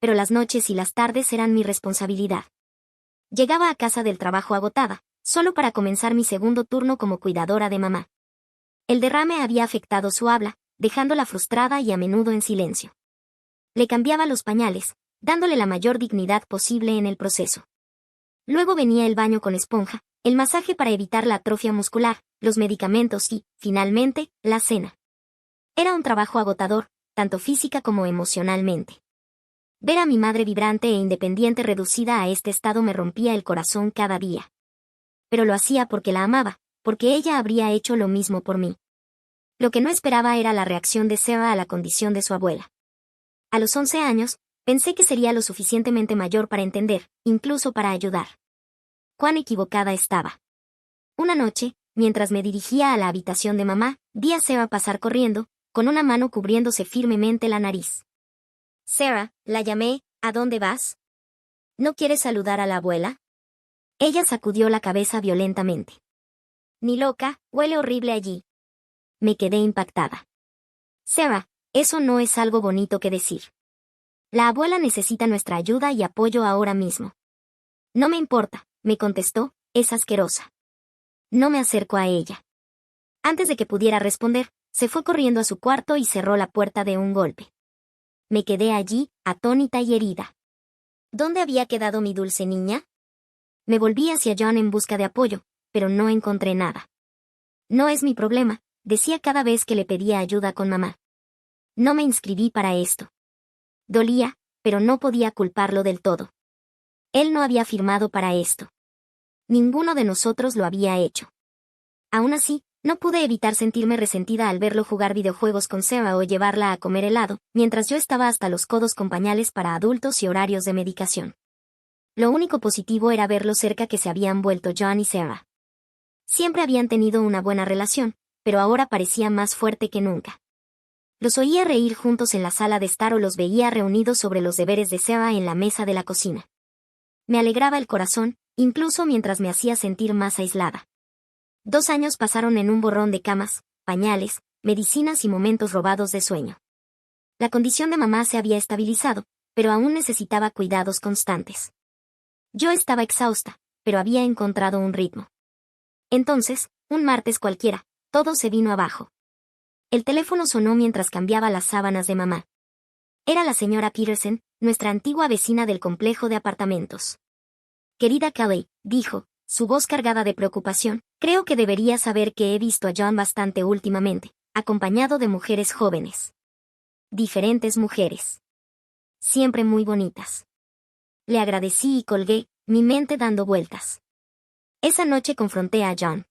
Pero las noches y las tardes eran mi responsabilidad. Llegaba a casa del trabajo agotada, solo para comenzar mi segundo turno como cuidadora de mamá. El derrame había afectado su habla, dejándola frustrada y a menudo en silencio. Le cambiaba los pañales, dándole la mayor dignidad posible en el proceso. Luego venía el baño con esponja, el masaje para evitar la atrofia muscular, los medicamentos y, finalmente, la cena. Era un trabajo agotador, tanto física como emocionalmente. Ver a mi madre vibrante e independiente reducida a este estado me rompía el corazón cada día. Pero lo hacía porque la amaba, porque ella habría hecho lo mismo por mí. Lo que no esperaba era la reacción de Sarah a la condición de su abuela. A los 11 años, pensé que sería lo suficientemente mayor para entender, incluso para ayudar. Cuán equivocada estaba. Una noche, mientras me dirigía a la habitación de mamá, vi a Sarah pasar corriendo, con una mano cubriéndose firmemente la nariz. Sarah, la llamé, ¿a dónde vas? ¿No quieres saludar a la abuela? Ella sacudió la cabeza violentamente. Ni loca, huele horrible allí. Me quedé impactada. Sarah, eso no es algo bonito que decir. La abuela necesita nuestra ayuda y apoyo ahora mismo. No me importa, me contestó, es asquerosa. No me acerco a ella. Antes de que pudiera responder, se fue corriendo a su cuarto y cerró la puerta de un golpe. Me quedé allí, atónita y herida. ¿Dónde había quedado mi dulce niña? Me volví hacia John en busca de apoyo, pero no encontré nada. No es mi problema, decía cada vez que le pedía ayuda con mamá. No me inscribí para esto. Dolía, pero no podía culparlo del todo. Él no había firmado para esto. Ninguno de nosotros lo había hecho. Aún así, no pude evitar sentirme resentida al verlo jugar videojuegos con Sarah o llevarla a comer helado, mientras yo estaba hasta los codos con pañales para adultos y horarios de medicación. Lo único positivo era ver lo cerca que se habían vuelto John y Sarah. Siempre habían tenido una buena relación, pero ahora parecía más fuerte que nunca. Los oía reír juntos en la sala de estar o los veía reunidos sobre los deberes de Sarah en la mesa de la cocina. Me alegraba el corazón, incluso mientras me hacía sentir más aislada. 2 años pasaron en un borrón de camas, pañales, medicinas y momentos robados de sueño. La condición de mamá se había estabilizado, pero aún necesitaba cuidados constantes. Yo estaba exhausta, pero había encontrado un ritmo. Entonces, un martes cualquiera, todo se vino abajo. El teléfono sonó mientras cambiaba las sábanas de mamá. Era la señora Peterson, nuestra antigua vecina del complejo de apartamentos. Querida Kelly, dijo, su voz cargada de preocupación, creo que debería saber que he visto a John bastante últimamente, acompañado de mujeres jóvenes. Diferentes mujeres. Siempre muy bonitas. Le agradecí y colgué, mi mente dando vueltas. Esa noche confronté a John.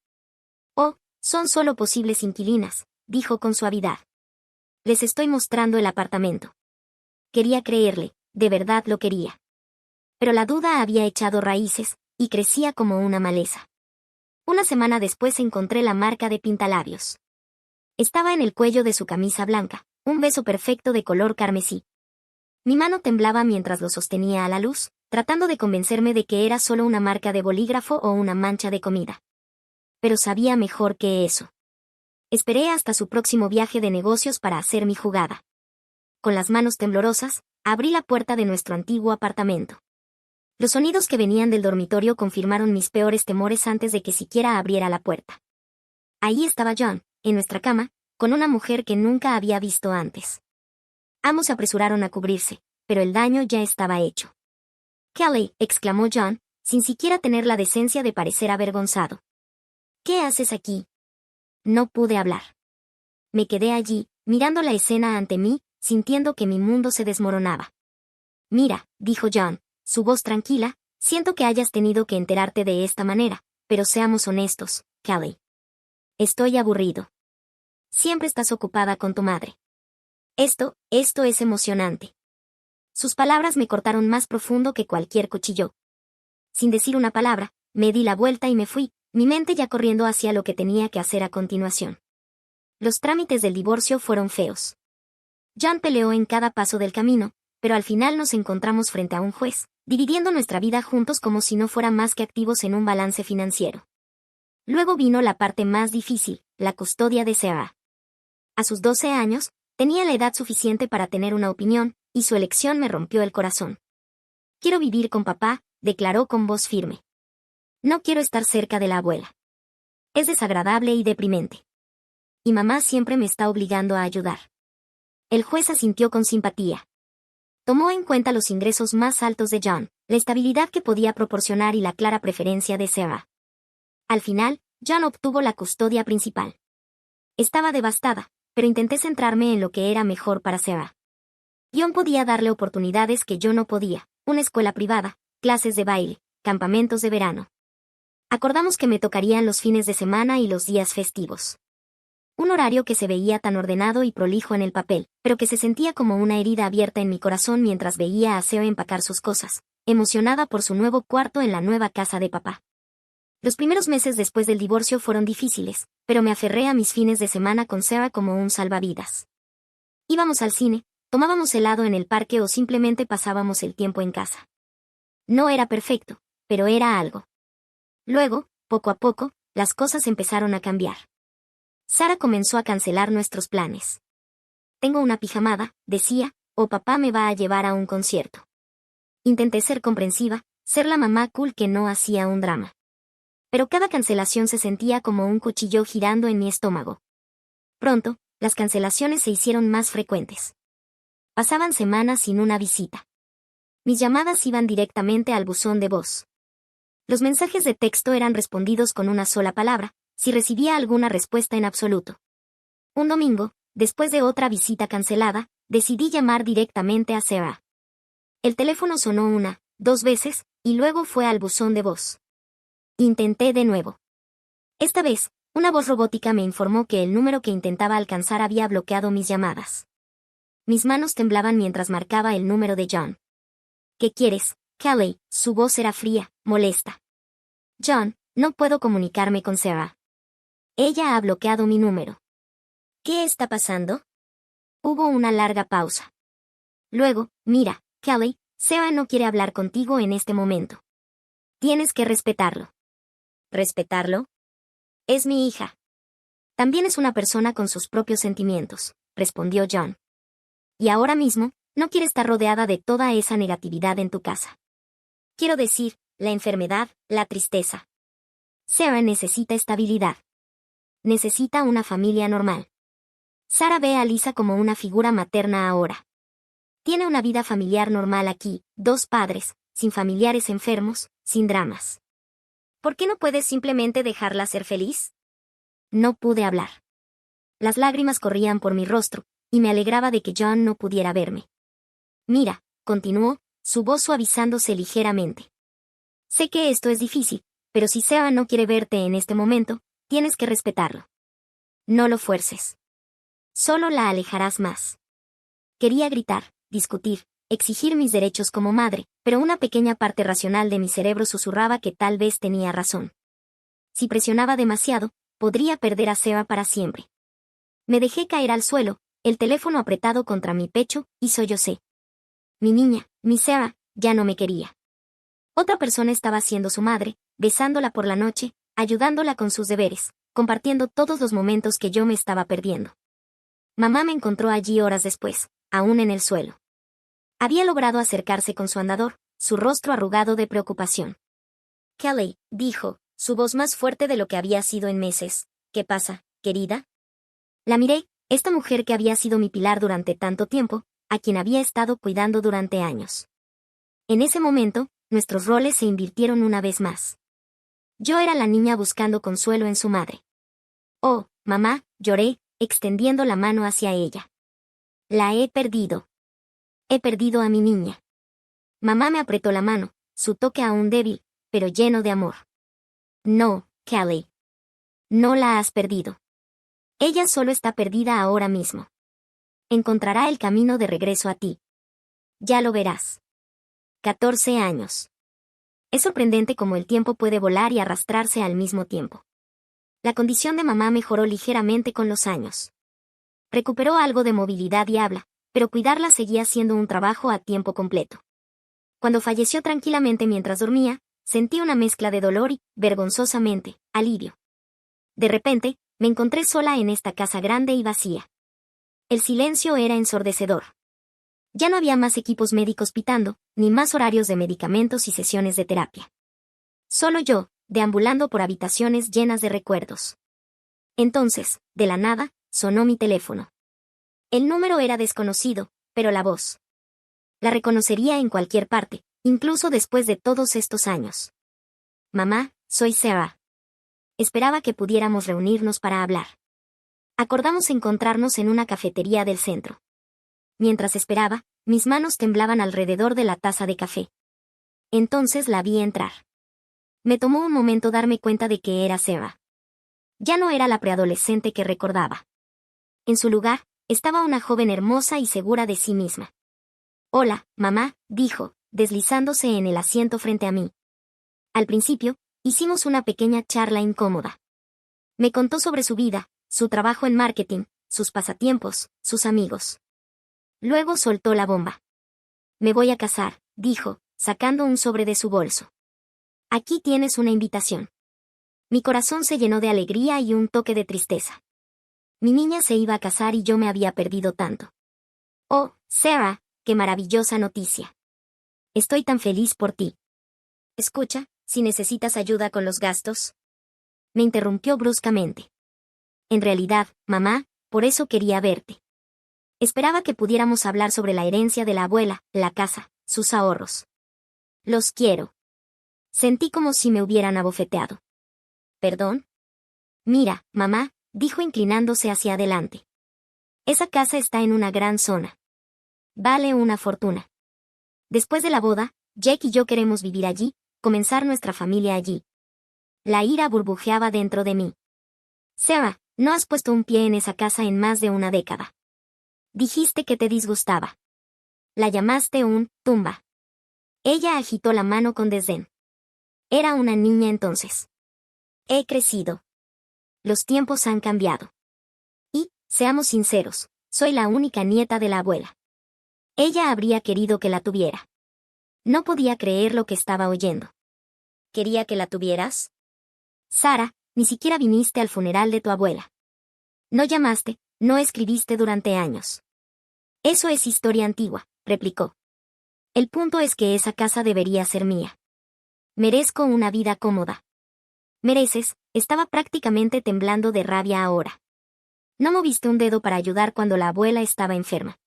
Oh, son solo posibles inquilinas, dijo con suavidad. Les estoy mostrando el apartamento. Quería creerle, de verdad lo quería. Pero la duda había echado raíces, y crecía como una maleza. Una semana después encontré la marca de pintalabios. Estaba en el cuello de su camisa blanca, un beso perfecto de color carmesí. Mi mano temblaba mientras lo sostenía a la luz, tratando de convencerme de que era solo una marca de bolígrafo o una mancha de comida. Pero sabía mejor que eso. Esperé hasta su próximo viaje de negocios para hacer mi jugada. Con las manos temblorosas, abrí la puerta de nuestro antiguo apartamento. Los sonidos que venían del dormitorio confirmaron mis peores temores antes de que siquiera abriera la puerta. Ahí estaba John, en nuestra cama, con una mujer que nunca había visto antes. Ambos se apresuraron a cubrirse, pero el daño ya estaba hecho. «Kelly», exclamó John, sin siquiera tener la decencia de parecer avergonzado. «¿Qué haces aquí?» No pude hablar. Me quedé allí, mirando la escena ante mí, sintiendo que mi mundo se desmoronaba. «Mira», dijo John, su voz tranquila, «siento que hayas tenido que enterarte de esta manera, pero seamos honestos, Kelly. Estoy aburrido. Siempre estás ocupada con tu madre. Esto es emocionante. Sus palabras me cortaron más profundo que cualquier cuchillo. Sin decir una palabra, me di la vuelta y me fui, mi mente ya corriendo hacia lo que tenía que hacer a continuación. Los trámites del divorcio fueron feos. John peleó en cada paso del camino, pero al final nos encontramos frente a un juez, dividiendo nuestra vida juntos como si no fuera más que activos en un balance financiero. Luego vino la parte más difícil, la custodia de Sarah. A sus 12 años, tenía la edad suficiente para tener una opinión, y su elección me rompió el corazón. Quiero vivir con papá, declaró con voz firme. No quiero estar cerca de la abuela. Es desagradable y deprimente. Y mamá siempre me está obligando a ayudar. El juez asintió con simpatía. Tomó en cuenta los ingresos más altos de John, la estabilidad que podía proporcionar y la clara preferencia de Sarah. Al final, John obtuvo la custodia principal. Estaba devastada, pero intenté centrarme en lo que era mejor para Sarah. John podía darle oportunidades que yo no podía, una escuela privada, clases de baile, campamentos de verano. Acordamos que me tocarían los fines de semana y los días festivos. Un horario que se veía tan ordenado y prolijo en el papel, pero que se sentía como una herida abierta en mi corazón mientras veía a Sarah empacar sus cosas, emocionada por su nuevo cuarto en la nueva casa de papá. Los primeros meses después del divorcio fueron difíciles, pero me aferré a mis fines de semana con Sarah como un salvavidas. Íbamos al cine, tomábamos helado en el parque o simplemente pasábamos el tiempo en casa. No era perfecto, pero era algo. Luego, poco a poco, las cosas empezaron a cambiar. Sarah comenzó a cancelar nuestros planes. Tengo una pijamada, decía, o papá me va a llevar a un concierto. Intenté ser comprensiva, ser la mamá cool que no hacía un drama. Pero cada cancelación se sentía como un cuchillo girando en mi estómago. Pronto, las cancelaciones se hicieron más frecuentes. Pasaban semanas sin una visita. Mis llamadas iban directamente al buzón de voz. Los mensajes de texto eran respondidos con una sola palabra, si recibía alguna respuesta en absoluto. Un domingo, después de otra visita cancelada, decidí llamar directamente a Sarah. El teléfono sonó 1, 2 veces, y luego fue al buzón de voz. Intenté de nuevo. Esta vez, una voz robótica me informó que el número que intentaba alcanzar había bloqueado mis llamadas. Mis manos temblaban mientras marcaba el número de John. ¿Qué quieres, Kelly? Su voz era fría, molesta. John, no puedo comunicarme con Sarah. Ella ha bloqueado mi número. ¿Qué está pasando? Hubo una larga pausa. Luego, mira, Kelly, Sarah no quiere hablar contigo en este momento. Tienes que respetarlo. ¿Respetarlo? Es mi hija. También es una persona con sus propios sentimientos, respondió John. Y ahora mismo, no quiere estar rodeada de toda esa negatividad en tu casa. Quiero decir, la enfermedad, la tristeza. Sarah necesita estabilidad. Necesita una familia normal. Sarah ve a Lisa como una figura materna ahora. Tiene una vida familiar normal aquí, 2 padres, sin familiares enfermos, sin dramas. ¿Por qué no puedes simplemente dejarla ser feliz? No pude hablar. Las lágrimas corrían por mi rostro, y me alegraba de que John no pudiera verme. Mira, continuó, su voz suavizándose ligeramente. Sé que esto es difícil, pero si Sarah no quiere verte en este momento, tienes que respetarlo. No lo fuerces. Solo la alejarás más. Quería gritar, discutir, exigir mis derechos como madre, pero una pequeña parte racional de mi cerebro susurraba que tal vez tenía razón. Si presionaba demasiado, podría perder a Sarah para siempre. Me dejé caer al suelo, el teléfono apretado contra mi pecho, y sollocé. Mi niña, mi Sarah, ya no me quería. Otra persona estaba siendo su madre, besándola por la noche, ayudándola con sus deberes, compartiendo todos los momentos que yo me estaba perdiendo. Mamá me encontró allí horas después, aún en el suelo. Había logrado acercarse con su andador, su rostro arrugado de preocupación. Kelly, dijo, su voz más fuerte de lo que había sido en meses. ¿Qué pasa, querida? La miré, esta mujer que había sido mi pilar durante tanto tiempo, a quien había estado cuidando durante años. En ese momento, nuestros roles se invirtieron una vez más. Yo era la niña buscando consuelo en su madre. Oh, mamá, lloré, extendiendo la mano hacia ella. La he perdido. He perdido a mi niña. Mamá me apretó la mano, su toque aún débil, pero lleno de amor. No, Kelly. No la has perdido. Ella solo está perdida ahora mismo. Encontrará el camino de regreso a ti. Ya lo verás. 14 años. Es sorprendente cómo el tiempo puede volar y arrastrarse al mismo tiempo. La condición de mamá mejoró ligeramente con los años. Recuperó algo de movilidad y habla, pero cuidarla seguía siendo un trabajo a tiempo completo. Cuando falleció tranquilamente mientras dormía, sentí una mezcla de dolor y, vergonzosamente, alivio. De repente, me encontré sola en esta casa grande y vacía. El silencio era ensordecedor. Ya no había más equipos médicos pitando, ni más horarios de medicamentos y sesiones de terapia. Solo yo, deambulando por habitaciones llenas de recuerdos. Entonces, de la nada, sonó mi teléfono. El número era desconocido, pero la voz. La reconocería en cualquier parte, incluso después de todos estos años. Mamá, soy Sarah. Esperaba que pudiéramos reunirnos para hablar. Acordamos encontrarnos en una cafetería del centro. Mientras esperaba, mis manos temblaban alrededor de la taza de café. Entonces la vi entrar. Me tomó un momento darme cuenta de que era Sarah. Ya no era la preadolescente que recordaba. En su lugar, estaba una joven hermosa y segura de sí misma. Hola, mamá, dijo, deslizándose en el asiento frente a mí. Al principio, hicimos una pequeña charla incómoda. Me contó sobre su vida, su trabajo en marketing, sus pasatiempos, sus amigos. Luego soltó la bomba. Me voy a casar, dijo, sacando un sobre de su bolso. Aquí tienes una invitación. Mi corazón se llenó de alegría y un toque de tristeza. Mi niña se iba a casar y yo me había perdido tanto. Oh, Sarah, qué maravillosa noticia. Estoy tan feliz por ti. Escucha, si necesitas ayuda con los gastos. Me interrumpió bruscamente. En realidad, mamá, por eso quería verte. Esperaba que pudiéramos hablar sobre la herencia de la abuela, la casa, sus ahorros. Los quiero. Sentí como si me hubieran abofeteado. ¿Perdón? Mira, mamá, dijo inclinándose hacia adelante. Esa casa está en una gran zona. Vale una fortuna. Después de la boda, Jake y yo queremos vivir allí, comenzar nuestra familia allí. La ira burbujeaba dentro de mí. Sarah, no has puesto un pie en esa casa en más de una década. Dijiste que te disgustaba. La llamaste un tumba. Ella agitó la mano con desdén. Era una niña entonces. He crecido. Los tiempos han cambiado. Y, seamos sinceros, soy la única nieta de la abuela. Ella habría querido que la tuviera. No podía creer lo que estaba oyendo. ¿Quería que la tuvieras? Sara, ni siquiera viniste al funeral de tu abuela. No llamaste, no escribiste durante años. Eso es historia antigua, replicó. El punto es que esa casa debería ser mía. Merezco una vida cómoda. Mereces, estaba prácticamente temblando de rabia ahora. No moviste un dedo para ayudar cuando la abuela estaba enferma.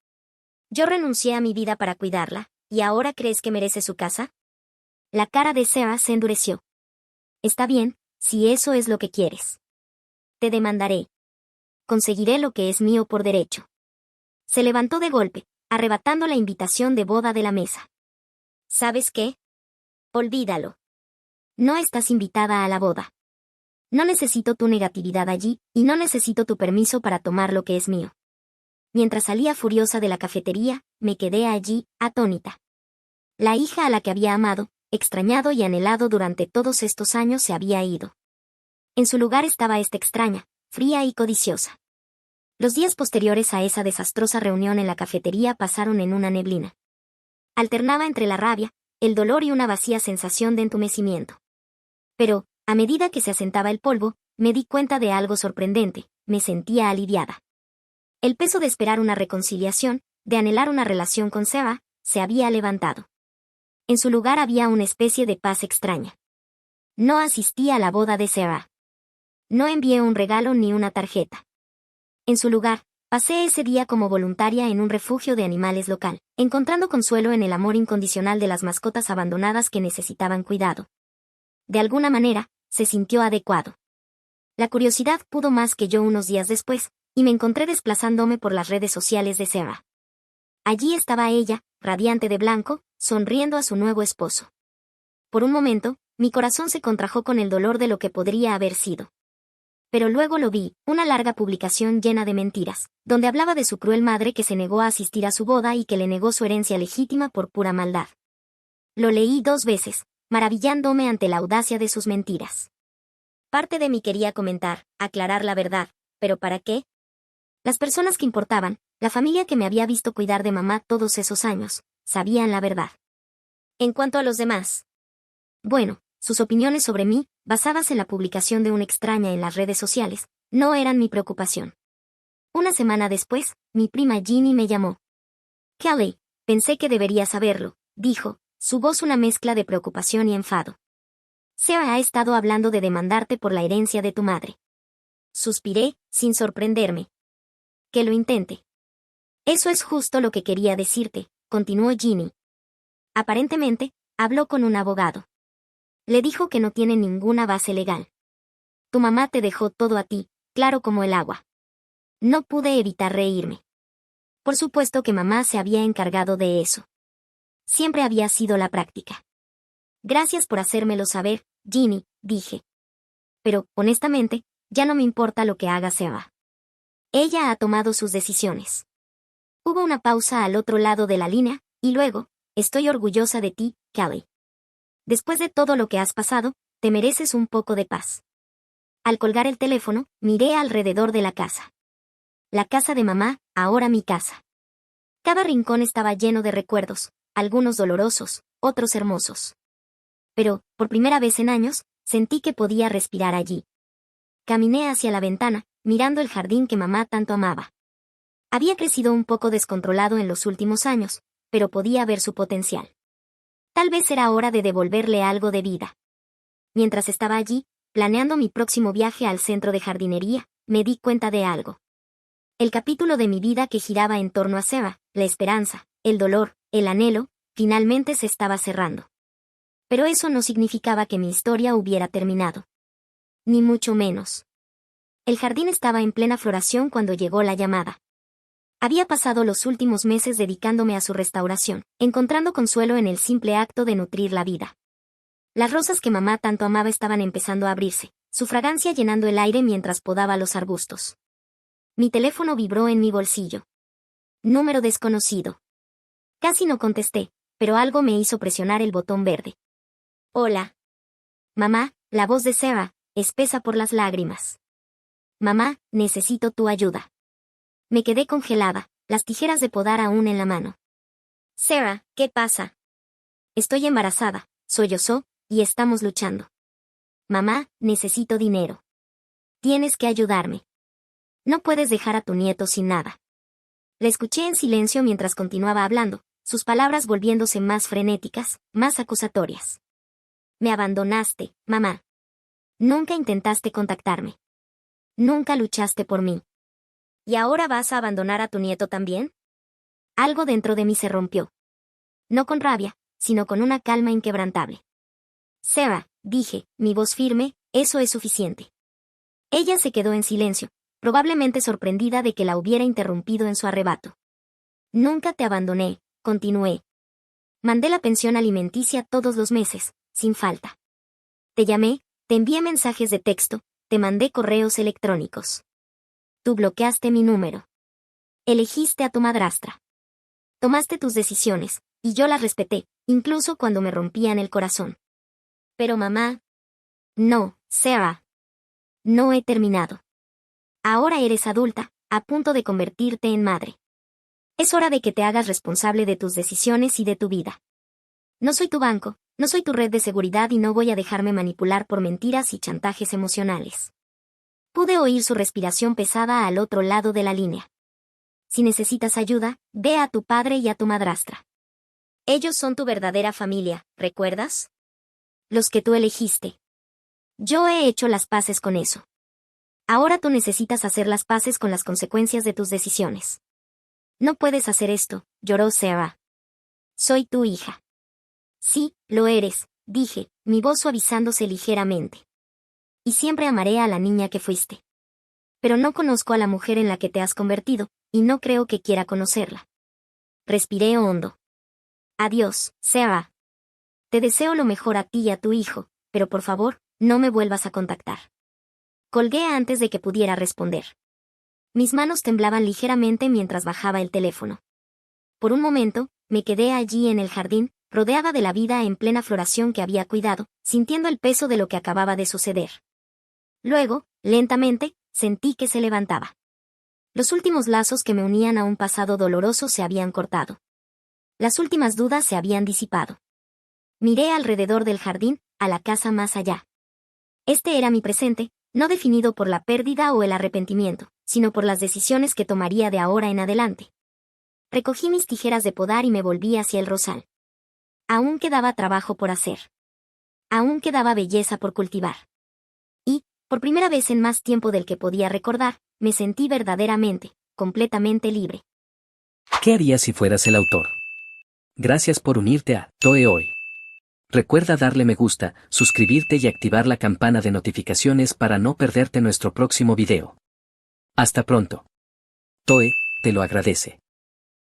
Yo renuncié a mi vida para cuidarla, ¿y ahora crees que merece su casa? La cara de Sarah se endureció. Está bien, si eso es lo que quieres. Te demandaré. Conseguiré lo que es mío por derecho. Se levantó de golpe, arrebatando la invitación de boda de la mesa. ¿Sabes qué? Olvídalo. No estás invitada a la boda. No necesito tu negatividad allí, y no necesito tu permiso para tomar lo que es mío. Mientras salía furiosa de la cafetería, me quedé allí, atónita. La hija a la que había amado, extrañado y anhelado durante todos estos años se había ido. En su lugar estaba esta extraña, fría y codiciosa. Los días posteriores a esa desastrosa reunión en la cafetería pasaron en una neblina. Alternaba entre la rabia, el dolor y una vacía sensación de entumecimiento. Pero, a medida que se asentaba el polvo, me di cuenta de algo sorprendente, me sentía aliviada. El peso de esperar una reconciliación, de anhelar una relación con Sarah, se había levantado. En su lugar había una especie de paz extraña. No asistí a la boda de Sarah. No envié un regalo ni una tarjeta. En su lugar, pasé ese día como voluntaria en un refugio de animales local, encontrando consuelo en el amor incondicional de las mascotas abandonadas que necesitaban cuidado. De alguna manera, se sintió adecuado. La curiosidad pudo más que yo unos días después, y me encontré desplazándome por las redes sociales de Sarah. Allí estaba ella, radiante de blanco, sonriendo a su nuevo esposo. Por un momento, mi corazón se contrajo con el dolor de lo que podría haber sido. Pero luego lo vi, una larga publicación llena de mentiras, donde hablaba de su cruel madre que se negó a asistir a su boda y que le negó su herencia legítima por pura maldad. Lo leí 2 veces, maravillándome ante la audacia de sus mentiras. Parte de mí quería comentar, aclarar la verdad, pero ¿para qué? Las personas que importaban, la familia que me había visto cuidar de mamá todos esos años, sabían la verdad. En cuanto a los demás, bueno, sus opiniones sobre mí, basadas en la publicación de una extraña en las redes sociales, no eran mi preocupación. Una semana después, mi prima Ginny me llamó. Kelly, pensé que deberías saberlo, dijo, su voz una mezcla de preocupación y enfado. Sarah ha estado hablando de demandarte por la herencia de tu madre. Suspiré, sin sorprenderme. Que lo intente. Eso es justo lo que quería decirte, continuó Ginny. Aparentemente, habló con un abogado. Le dijo que no tiene ninguna base legal. Tu mamá te dejó todo a ti, claro como el agua. No pude evitar reírme. Por supuesto que mamá se había encargado de eso. Siempre había sido la práctica. Gracias por hacérmelo saber, Ginny, dije. Pero, honestamente, ya no me importa lo que haga Sarah. Ella ha tomado sus decisiones. Hubo una pausa al otro lado de la línea, y luego, estoy orgullosa de ti, Kelly. Después de todo lo que has pasado, te mereces un poco de paz. Al colgar el teléfono, miré alrededor de la casa. La casa de mamá, ahora mi casa. Cada rincón estaba lleno de recuerdos, algunos dolorosos, otros hermosos. Pero, por primera vez en años, sentí que podía respirar allí. Caminé hacia la ventana, mirando el jardín que mamá tanto amaba. Había crecido un poco descontrolado en los últimos años, pero podía ver su potencial. Tal vez era hora de devolverle algo de vida. Mientras estaba allí, planeando mi próximo viaje al centro de jardinería, me di cuenta de algo. El capítulo de mi vida que giraba en torno a Sarah, la esperanza, el dolor, el anhelo, finalmente se estaba cerrando. Pero eso no significaba que mi historia hubiera terminado. Ni mucho menos. El jardín estaba en plena floración cuando llegó la llamada. Había pasado los últimos meses dedicándome a su restauración, encontrando consuelo en el simple acto de nutrir la vida. Las rosas que mamá tanto amaba estaban empezando a abrirse, su fragancia llenando el aire mientras podaba los arbustos. Mi teléfono vibró en mi bolsillo. Número desconocido. Casi no contesté, pero algo me hizo presionar el botón verde. Hola. Mamá, la voz de Sarah, espesa por las lágrimas. Mamá, necesito tu ayuda. Me quedé congelada, las tijeras de podar aún en la mano. Sarah, ¿qué pasa? Estoy embarazada, sollozó, y estamos luchando. Mamá, necesito dinero. Tienes que ayudarme. No puedes dejar a tu nieto sin nada. La escuché en silencio mientras continuaba hablando, sus palabras volviéndose más frenéticas, más acusatorias. Me abandonaste, mamá. Nunca intentaste contactarme. Nunca luchaste por mí. ¿Y ahora vas a abandonar a tu nieto también? Algo dentro de mí se rompió. No con rabia, sino con una calma inquebrantable. Sarah, dije, mi voz firme, eso es suficiente. Ella se quedó en silencio, probablemente sorprendida de que la hubiera interrumpido en su arrebato. Nunca te abandoné, continué. Mandé la pensión alimenticia todos los meses, sin falta. Te llamé, te envié mensajes de texto, te mandé correos electrónicos. Tú bloqueaste mi número. Elegiste a tu madrastra. Tomaste tus decisiones, y yo las respeté, incluso cuando me rompían el corazón. Pero mamá... No, Sarah. No he terminado. Ahora eres adulta, a punto de convertirte en madre. Es hora de que te hagas responsable de tus decisiones y de tu vida. No soy tu banco, no soy tu red de seguridad y no voy a dejarme manipular por mentiras y chantajes emocionales. Pude oír su respiración pesada al otro lado de la línea. Si necesitas ayuda, ve a tu padre y a tu madrastra. Ellos son tu verdadera familia, ¿recuerdas? Los que tú elegiste. Yo he hecho las paces con eso. Ahora tú necesitas hacer las paces con las consecuencias de tus decisiones. No puedes hacer esto, lloró Sarah. Soy tu hija. Sí, lo eres, dije, mi voz suavizándose ligeramente. Y siempre amaré a la niña que fuiste. Pero no conozco a la mujer en la que te has convertido, y no creo que quiera conocerla. Respiré hondo. Adiós, Sarah. Te deseo lo mejor a ti y a tu hijo, pero por favor, no me vuelvas a contactar. Colgué antes de que pudiera responder. Mis manos temblaban ligeramente mientras bajaba el teléfono. Por un momento, me quedé allí en el jardín, rodeada de la vida en plena floración que había cuidado, sintiendo el peso de lo que acababa de suceder. Luego, lentamente, sentí que se levantaba. Los últimos lazos que me unían a un pasado doloroso se habían cortado. Las últimas dudas se habían disipado. Miré alrededor del jardín, a la casa más allá. Este era mi presente, no definido por la pérdida o el arrepentimiento, sino por las decisiones que tomaría de ahora en adelante. Recogí mis tijeras de podar y me volví hacia el rosal. Aún quedaba trabajo por hacer. Aún quedaba belleza por cultivar. Y, por primera vez en más tiempo del que podía recordar, me sentí verdaderamente, completamente libre. ¿Qué harías si fueras el autor? Gracias por unirte a Toe Hoy. Recuerda darle me gusta, suscribirte y activar la campana de notificaciones para no perderte nuestro próximo video. Hasta pronto. Toe, te lo agradece.